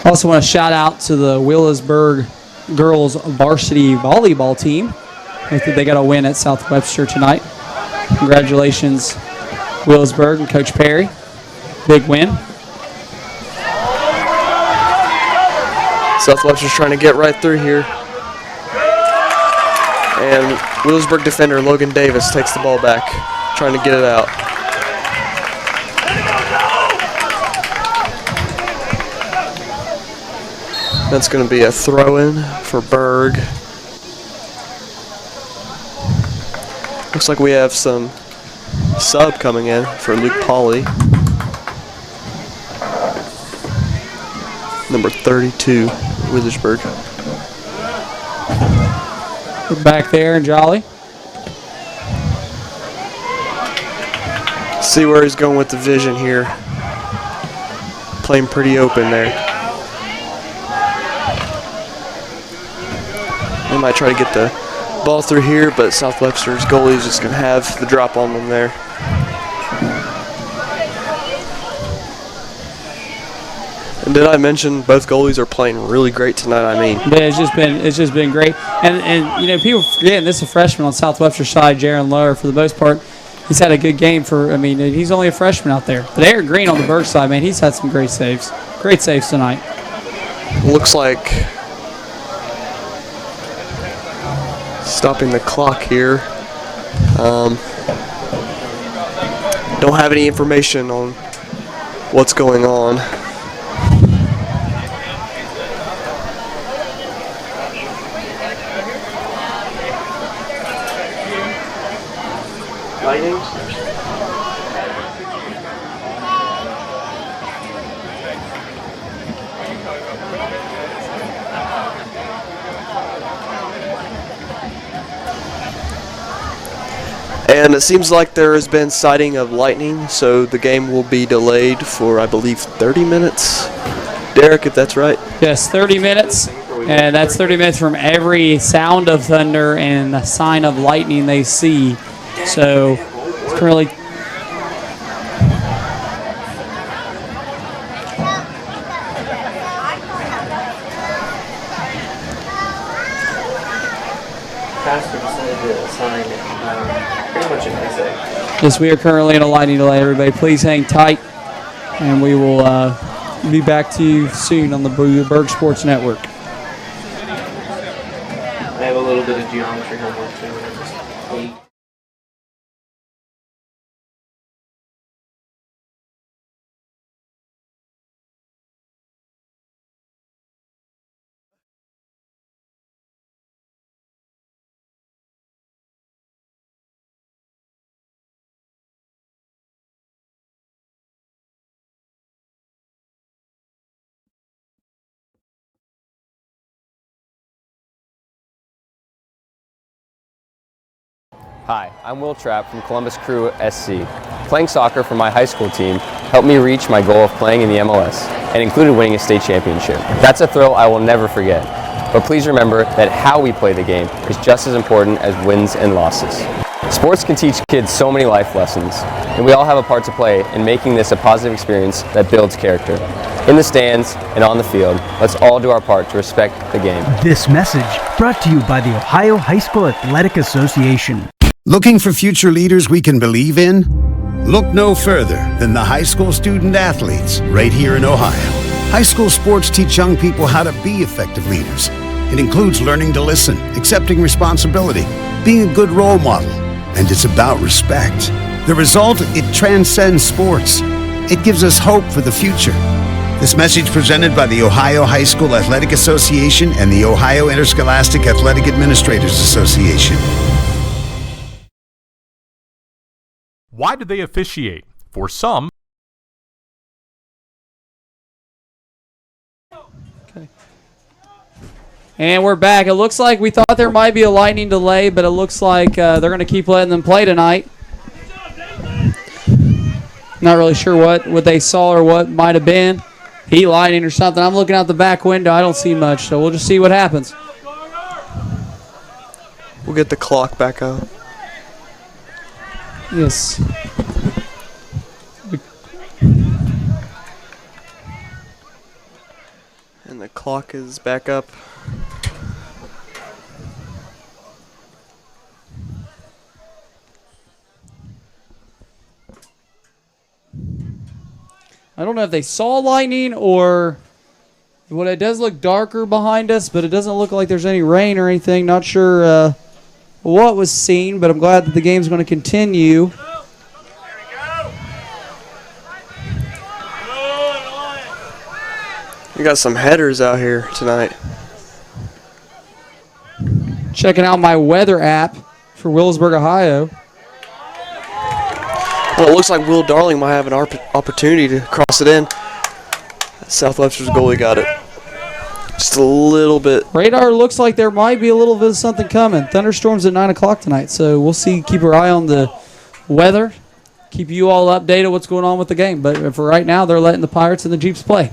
Also want to shout out to the Willisburg girls varsity volleyball team. I think they got a win at South Webster tonight. Congratulations, Willisburg and Coach Perry. Big win. South Webster's trying to get right through here. And Willisburg defender Logan Davis takes the ball back, trying to get it out. That's going to be a throw-in for Burg. Looks like we have some sub coming in for Luke Pauley. Number 32, Withersburg. We're back there and Jolly. See where he's going with the vision here. Playing pretty open there. They might try to get the ball through here, but South Webster's goalie is just going to have the drop on them there. And did I mention both goalies are playing really great tonight? I mean, yeah, it's just been great. And you know, people forgetting this is a freshman on South Webster's side, Jaron Lower. For the most part, he's had a good game. He's only a freshman out there. But Eric Green on the Burg side, man, he's had some great saves. Great saves tonight. Looks like stopping the clock here. Don't have any information on what's going on. Lightning? And it seems like there has been sighting of lightning, so the game will be delayed for, I believe, 30 minutes. Derek, if that's right. Yes, 30 minutes. And that's 30 minutes from every sound of thunder and the sign of lightning they see. So it's currently Pastor decided to assign pretty much an essay. yes, we are currently in a lightning delay. Everybody, please hang tight, and we will be back to you soon on the Burg Sports Network. I have a little bit of geometry homework too. Hi, I'm Will Trapp from Columbus Crew SC. Playing soccer for my high school team helped me reach my goal of playing in the MLS and included winning a state championship. That's a thrill I will never forget. But please remember that how we play the game is just as important as wins and losses. Sports can teach kids so many life lessons, and we all have a part to play in making this a positive experience that builds character. In the stands and on the field, let's all do our part to respect the game. This message brought to you by the Ohio High School Athletic Association. Looking for future leaders we can believe in? Look no further than the high school student athletes right here in Ohio. High school sports teach young people how to be effective leaders. It includes learning to listen, accepting responsibility, being a good role model, and it's about respect. The result, it transcends sports. It gives us hope for the future. This message presented by the Ohio High School Athletic Association and the Ohio Interscholastic Athletic Administrators Association. Why do they officiate? For some, And we're back. It looks like we thought there might be a lightning delay, but it looks like they're going to keep letting them play tonight. Not really sure what they saw or what might have been. Heat lightning or something. I'm looking out the back window. I don't see much, so we'll just see what happens. We'll get the clock back up. Yes. And the clock is back up. I don't know if they saw lightning or what. It does look darker behind us, but it doesn't look like there's any rain or anything. Not sure what was seen, but I'm glad that the game's going to continue. We got some headers out here tonight. Checking out my weather app for Willisburg, Ohio. Well, it looks like Will Darling might have an opportunity to cross it in. South Webster's goalie got it. Just a little bit. Radar looks like there might be a little bit of something coming. Thunderstorms at 9 o'clock tonight, so we'll see. Keep our eye on the weather. Keep you all updated what's going on with the game. But for right now, they're letting the Pirates and the Jeeps play.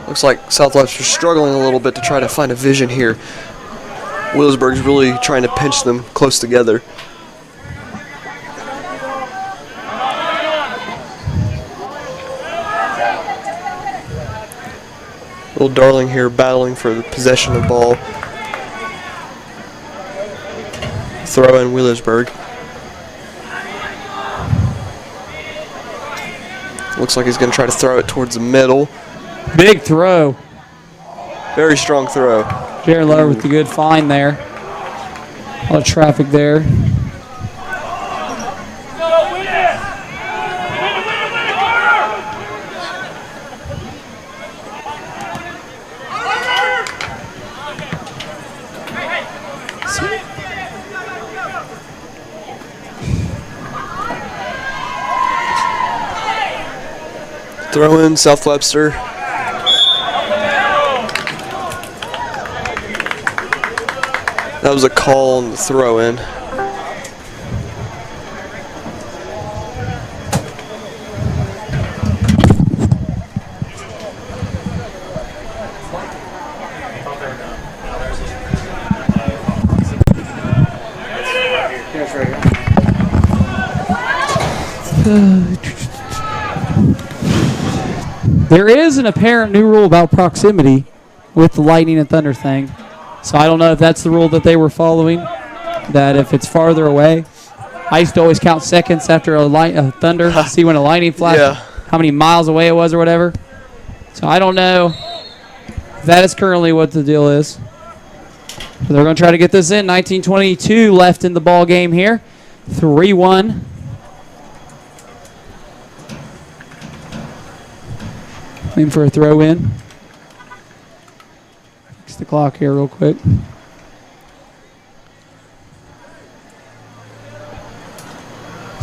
Looks like South Webster's struggling a little bit to try to find a vision here. Willisburg's really trying to pinch them close together. Will Darling here battling for the possession of the ball. Throw in Willisburg. Looks like he's going to try to throw it towards the middle. Big throw. Very strong throw. Jared Lower with the good find there. A lot of traffic there. Throw in South Webster. That was a call on the throw in. There is an apparent new rule about proximity with the lightning and thunder thing. So I don't know if that's the rule that they were following, that if it's farther away. I used to always count seconds after a thunder to see when a lightning flash, how many miles away it was or whatever. So I don't know if that is currently what the deal is. But they're going to try to get this in. 19:22 left in the ball game here. 3-1. Aim for a throw in. Fix the clock here real quick.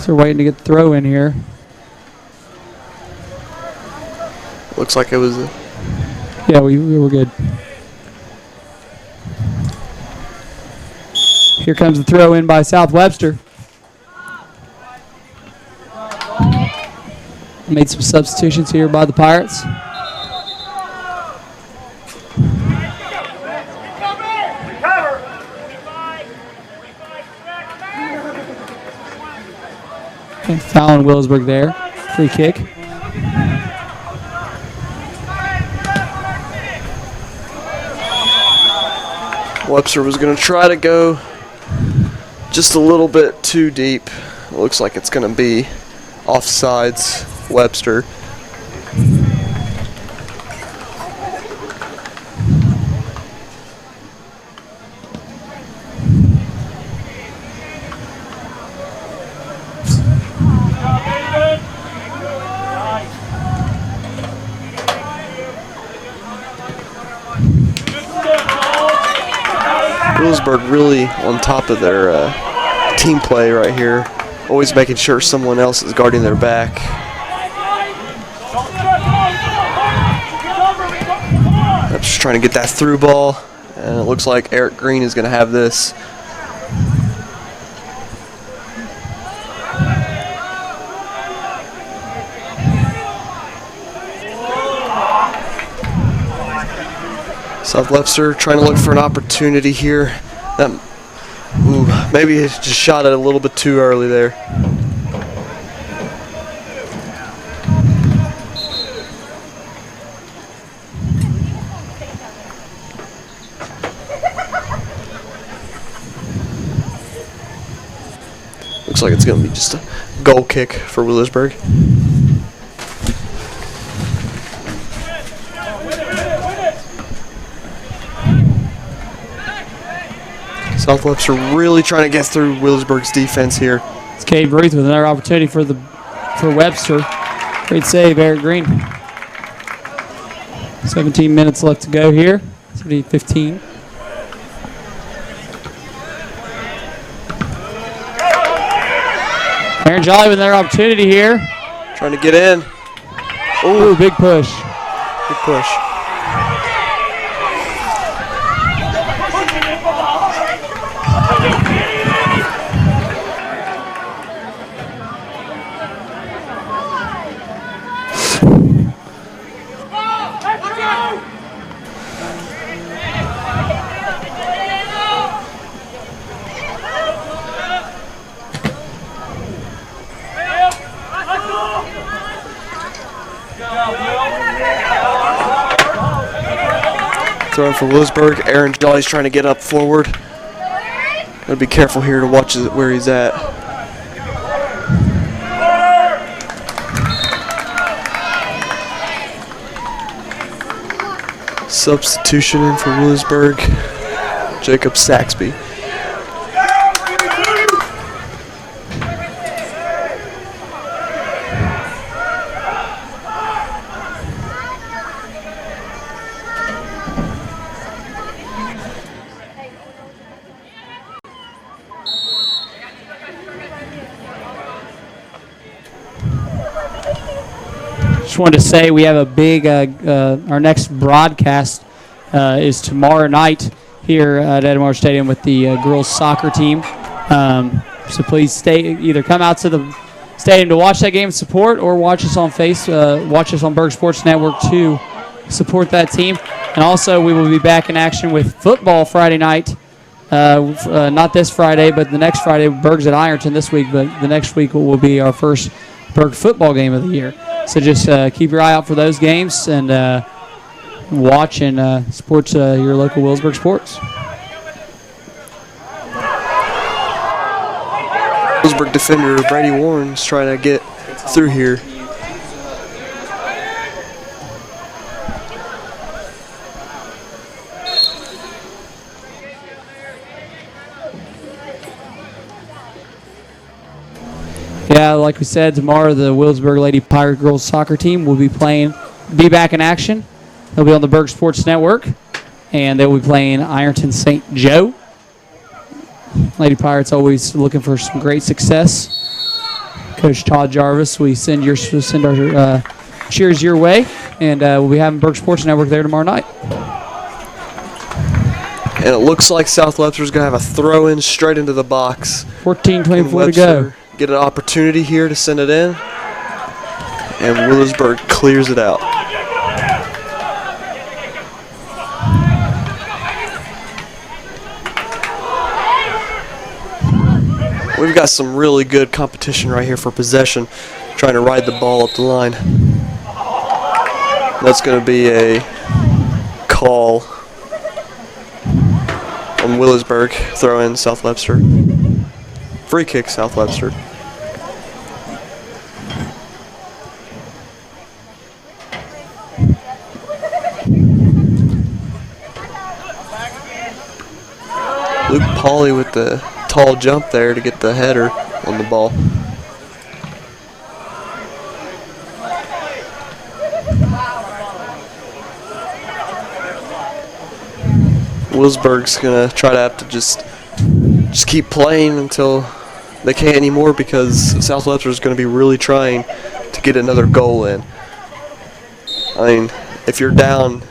So we're waiting to get the throw in here. Looks like it was. Yeah, we were good. Here comes the throw in by South Webster. Made some substitutions here by the Pirates. Okay, foul on Willisburg there. Free kick. Webster was going to try to go just a little bit too deep. It looks like it's going to be offsides Webster. Willisburg really on top of their team play right here, always making sure someone else is guarding their back. I'm just trying to get that through ball, and it looks like Eric Green is going to have this. South Webster trying to look for an opportunity here. Maybe he just shot it a little bit too early there. Looks like it's going to be just a goal kick for Willisburg. South Webster really trying to get through Willisburg's defense here. It's Cade Ruth with another opportunity for Webster. Great save, Eric Green. 17 minutes left to go here. 15. Aaron Jolly with another opportunity here. Trying to get in. Ooh, big push. Big push. Throwing for Willisburg. Aaron Jolly's trying to get up forward. Gotta be careful here to watch where he's at. Substitution in for Willisburg. Jacob Saxby. Just wanted to say we have a big, our next broadcast is tomorrow night here at Edmore Stadium with the girls soccer team. So please either come out to the stadium to watch that game and support, or watch us on watch us on Burg Sports Network to support that team. And also we will be back in action with football Friday night. Not this Friday, but the next Friday. Burg's at Ironton this week, but the next week will be our first Burg football game of the year. So just keep your eye out for those games and watch and support your local Willisburg sports. Willisburg defender Brady Warren's trying to get through here. Yeah, like we said, tomorrow the Willisburg Lady Pirate girls soccer team will be back in action. They'll be on the Burg Sports Network, and they'll be playing Ironton St. Joe. Lady Pirates always looking for some great success. Coach Todd Jarvis. We send our cheers your way, and we'll be having Burg Sports Network there tomorrow night. And it looks like South Webster's going to have a throw-in straight into the box. 14:24 to go. Get an opportunity here to send it in. And Willisburg clears it out. We've got some really good competition right here for possession, trying to ride the ball up the line. That's going to be a call on Willisburg, throw in South Webster. Free kick, South Webster. Luke Pauley with the tall jump there to get the header on the ball. Willisburg's gonna try to have to just keep playing until they can't anymore, because South Webster is going to be really trying to get another goal in. I mean, if you're down,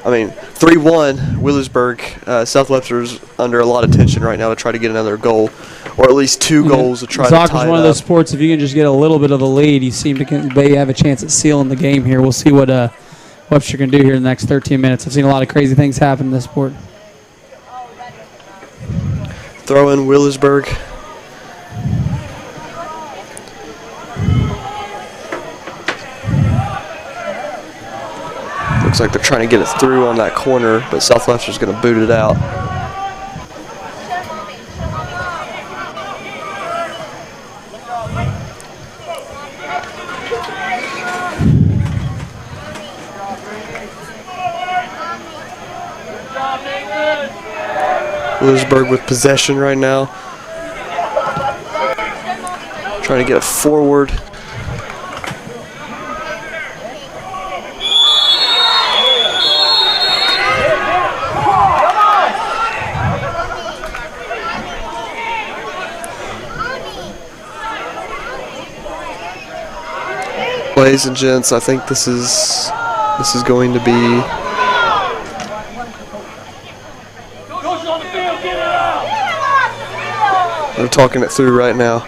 3-1, Willisburg, South Webster's under a lot of tension right now to try to get another goal, or at least two goals to try to tie it up. Soccer's one of those sports, if you can just get a little bit of a lead, you seem to maybe have a chance at sealing the game here. We'll see what Webster can do here in the next 13 minutes. I've seen a lot of crazy things happen in this sport. Throw in Willisburg. Looks like they're trying to get it through on that corner, but South Webster's going to boot it out. Willisburg with possession right now. Trying to get it forward. Ladies and gents, I think this is going to be I'm talking it through right now.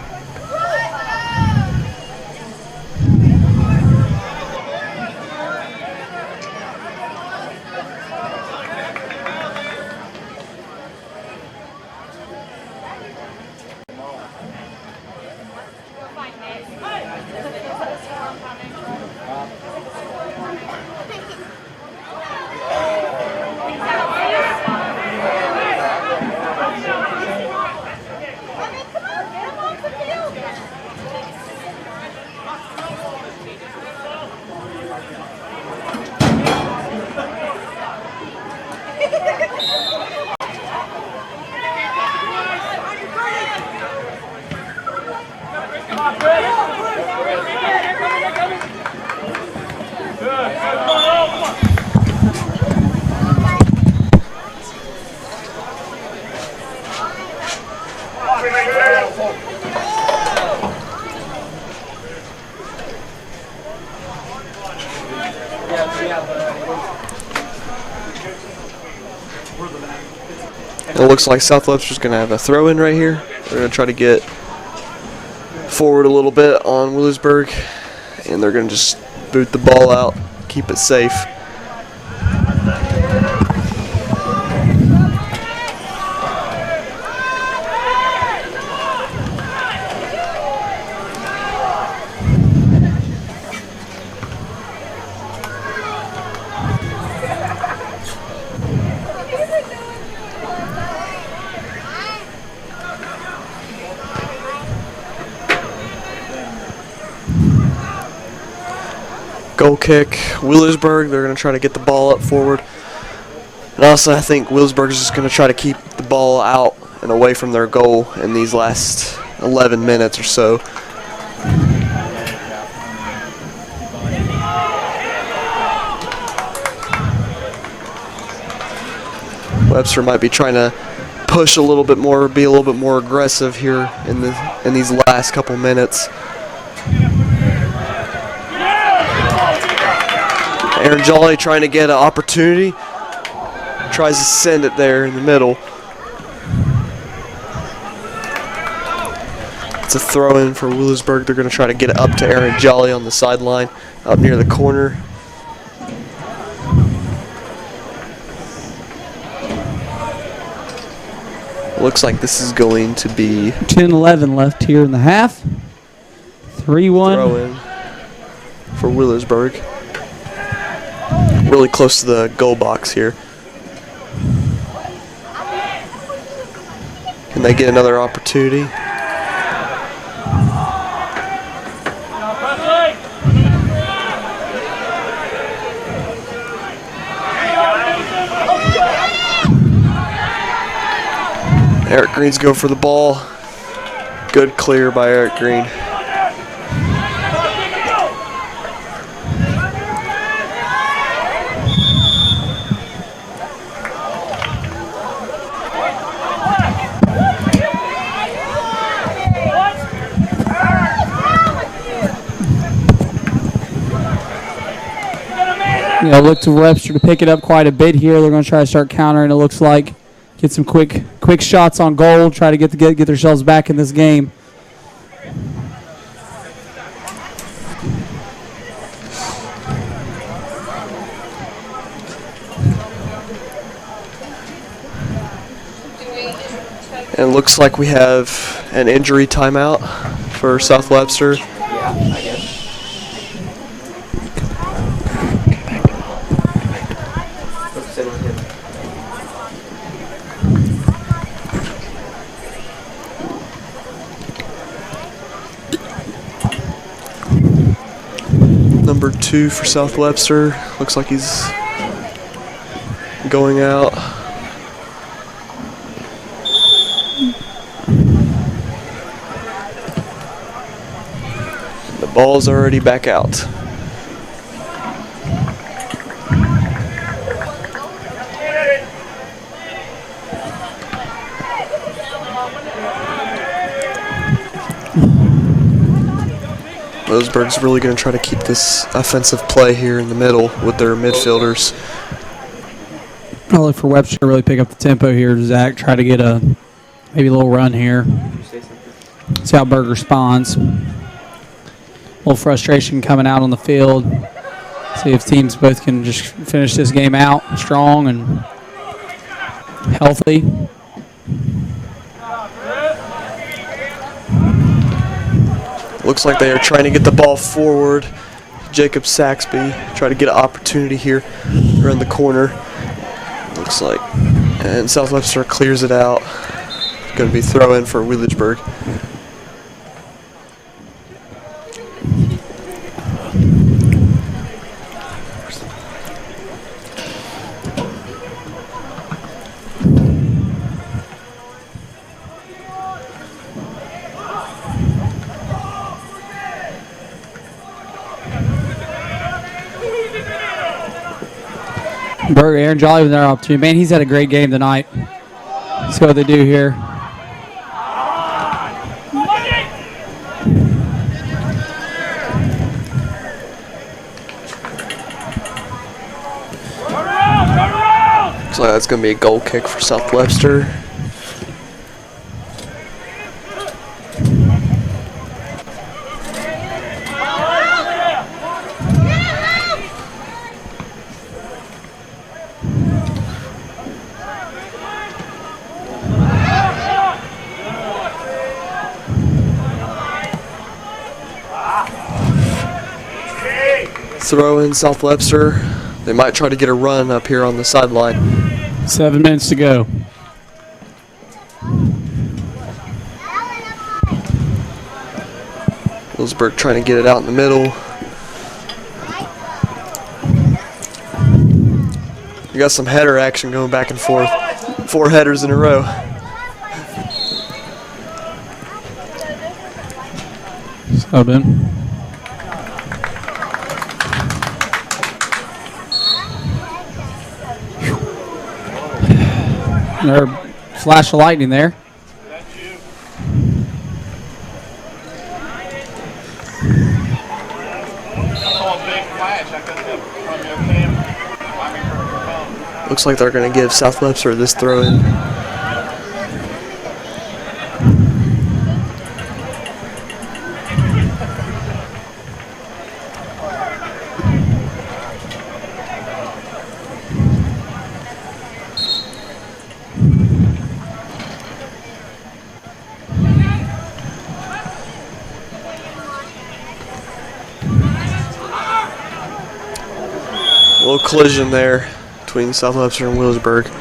It looks like South Webster's going to have a throw-in right here. They're going to try to get forward a little bit on Willisburg, and they're going to just boot the ball out, keep it safe. Goal kick, Willisburg. They're going to try to get the ball up forward. And also, I think Willisburg is just going to try to keep the ball out and away from their goal in these last 11 minutes or so. Webster might be trying to push a little bit more, be a little bit more aggressive here in these last couple minutes. Aaron Jolly trying to get an opportunity, tries to send it there in the middle. It's a throw in for Wheelersburg. They're going to try to get it up to Aaron Jolly on the sideline, up near the corner. Looks like this is going to be 10-11 left here in the half. 3-1. Throw in for Wheelersburg. Really close to the goal box here. Can they get another opportunity? Eric Green's go for the ball. Good clear by Eric Green. Look to Webster to pick it up quite a bit here. They're going to try to start countering, it looks like. Get some quick shots on goal, try to get themselves back in this game. And it looks like we have an injury timeout for South Webster. Yeah, I guess. Number 2 for South Webster. Looks like he's going out. The ball's already back out. Roseburg's really going to try to keep this offensive play here in the middle with their midfielders. I'll look for Webster to really pick up the tempo here. Zach, try to get maybe a little run here. See how Burg responds. A little frustration coming out on the field. See if teams both can just finish this game out strong and healthy. Looks like they are trying to get the ball forward. Jacob Saxby try to get an opportunity here around the corner. Looks like, and South Webster clears it out. Going to be throw in for Wheelersburg. Burg, Aaron Jolly with their opportunity. Man, he's had a great game tonight. Let's see what they do here. Looks like that's going to be a goal kick for South Webster. Throw in South Webster. They might try to get a run up here on the sideline. 7 minutes to go. Wheelersburg trying to get it out in the middle. You got some header action going back and forth. 4 headers in a row. Sub in. They're flash of lightning there. Looks like they're going to give South Webster this throw in. A little collision there between South Webster and Willisburg. You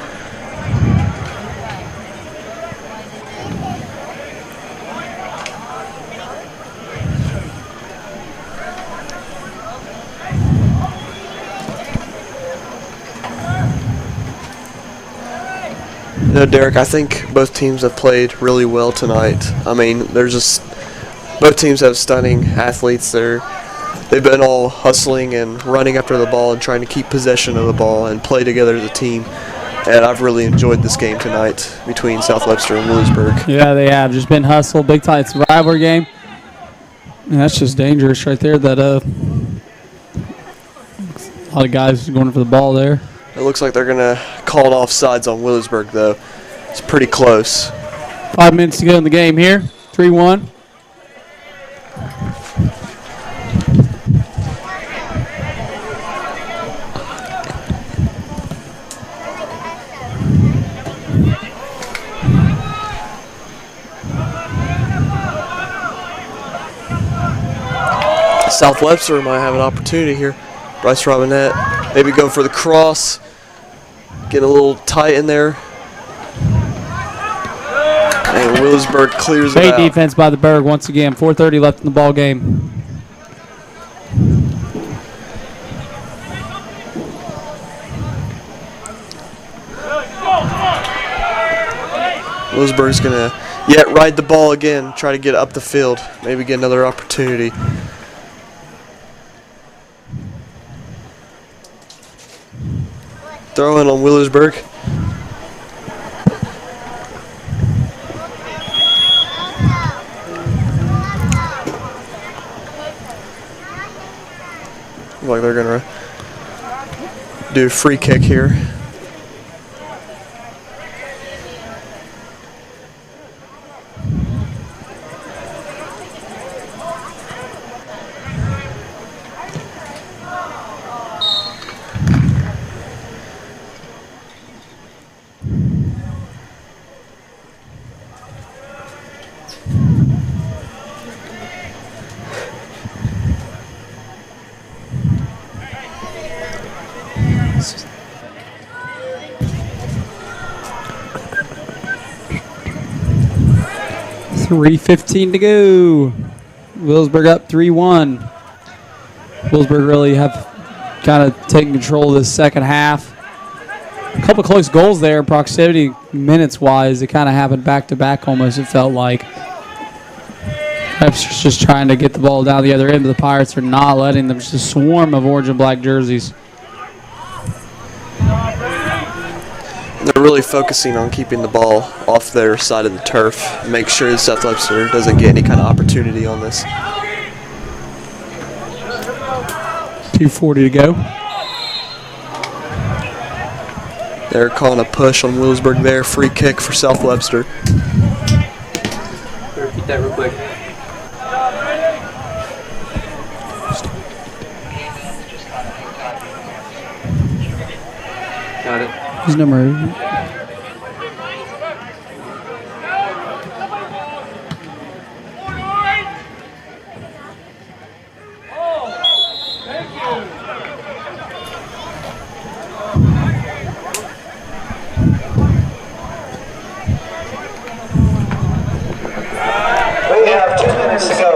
know, Derek, I think both teams have played really well tonight. I mean, both teams have stunning athletes. They've been all hustling and running after the ball and trying to keep possession of the ball and play together as a team. And I've really enjoyed this game tonight between South Webster and Willisburg. Yeah, they have. Just been hustle, big time. It's a rivalry game. And that's just dangerous right there. That a lot of guys going for the ball there. It looks like they're going to call it offsides on Willisburg, though. It's pretty close. 5 minutes to go in the game here. 3-1. South Webster might have an opportunity here. Bryce Robinette maybe go for the cross. Get a little tight in there. And Willisburg clears it Great out. defense by the Burg once again. 4:30 left in the ball game. Willisburg's going to ride the ball again, try to get up the field, maybe get another opportunity. Throw in on Willisburg. Looks like they're going to do a free kick here. .3:15 to go. Willisburg up 3-1. Willisburg really have kind of taken control of this second half. A couple of close goals there, proximity minutes-wise. It kind of happened back-to-back almost, it felt like. Webster's just trying to get the ball down the other end, but the Pirates are not letting them. Just a swarm of orange and black jerseys. They're really focusing on keeping the ball off their side of the turf. Make sure that South Webster doesn't get any kind of opportunity on this. 2:40 to go. They're calling a push on Willisburg there. Free kick for South Webster. Repeat that real quick. Got it. Whose number? We have 2 minutes to go.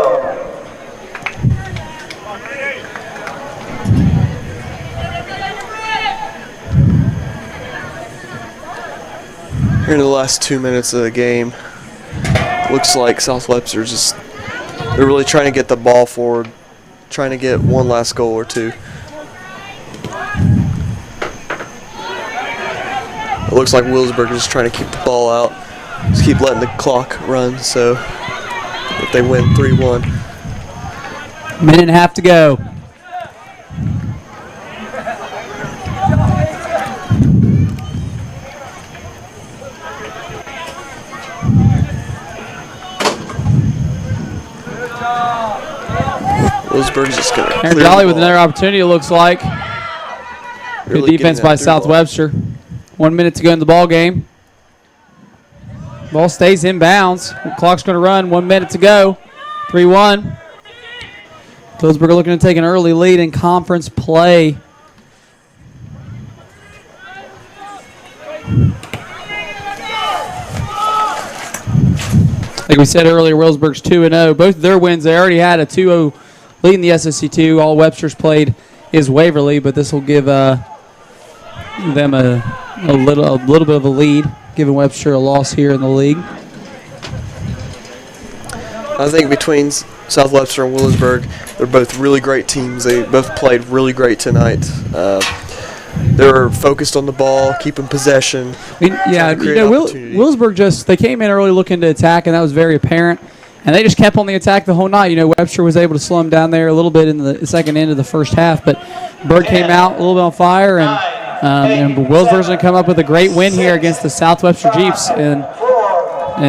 Here in the last 2 minutes of the game, looks like South Webster's just, they're really trying to get the ball forward, trying to get one last goal or two. It looks like Willisburg is just trying to keep the ball out, just keep letting the clock run so that they win 3-1. Minute and a half to go. Willisburg's just going to Aaron Jolly with another opportunity, it looks like. Good Really defense getting by that through South ball. Webster. 1 minute to go in the ball game. Ball stays in bounds. Clock's going to run. 1 minute to go. 3-1. Willisburg looking to take an early lead in conference play. Like we said earlier, Willisburg's 2-0. Both of their wins, they already had a 2-0 lead in the SSC2. All Webster's played is Waverly, but this will give them a little bit of a lead, giving Webster a loss here in the league. I think between South Webster and Willisburg, they're both really great teams. They both played really great tonight. They're focused on the ball, keeping possession. Willisburg they came in early looking to attack, and that was very apparent. And they just kept on the attack the whole night. Webster was able to slow them down there a little bit in the second end of the first half, but Burg came out a little bit on fire, and Willisburg's going to come up with a great win here against the South Webster Jeeps in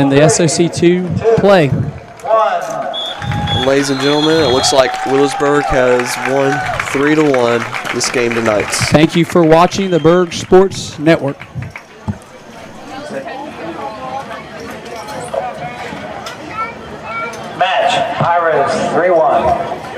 the SOC2 play. Ladies and gentlemen, it looks like Willisburg has won 3-1 this game tonight. Thank you for watching the Burg Sports Network. Match, Pirates 3-1.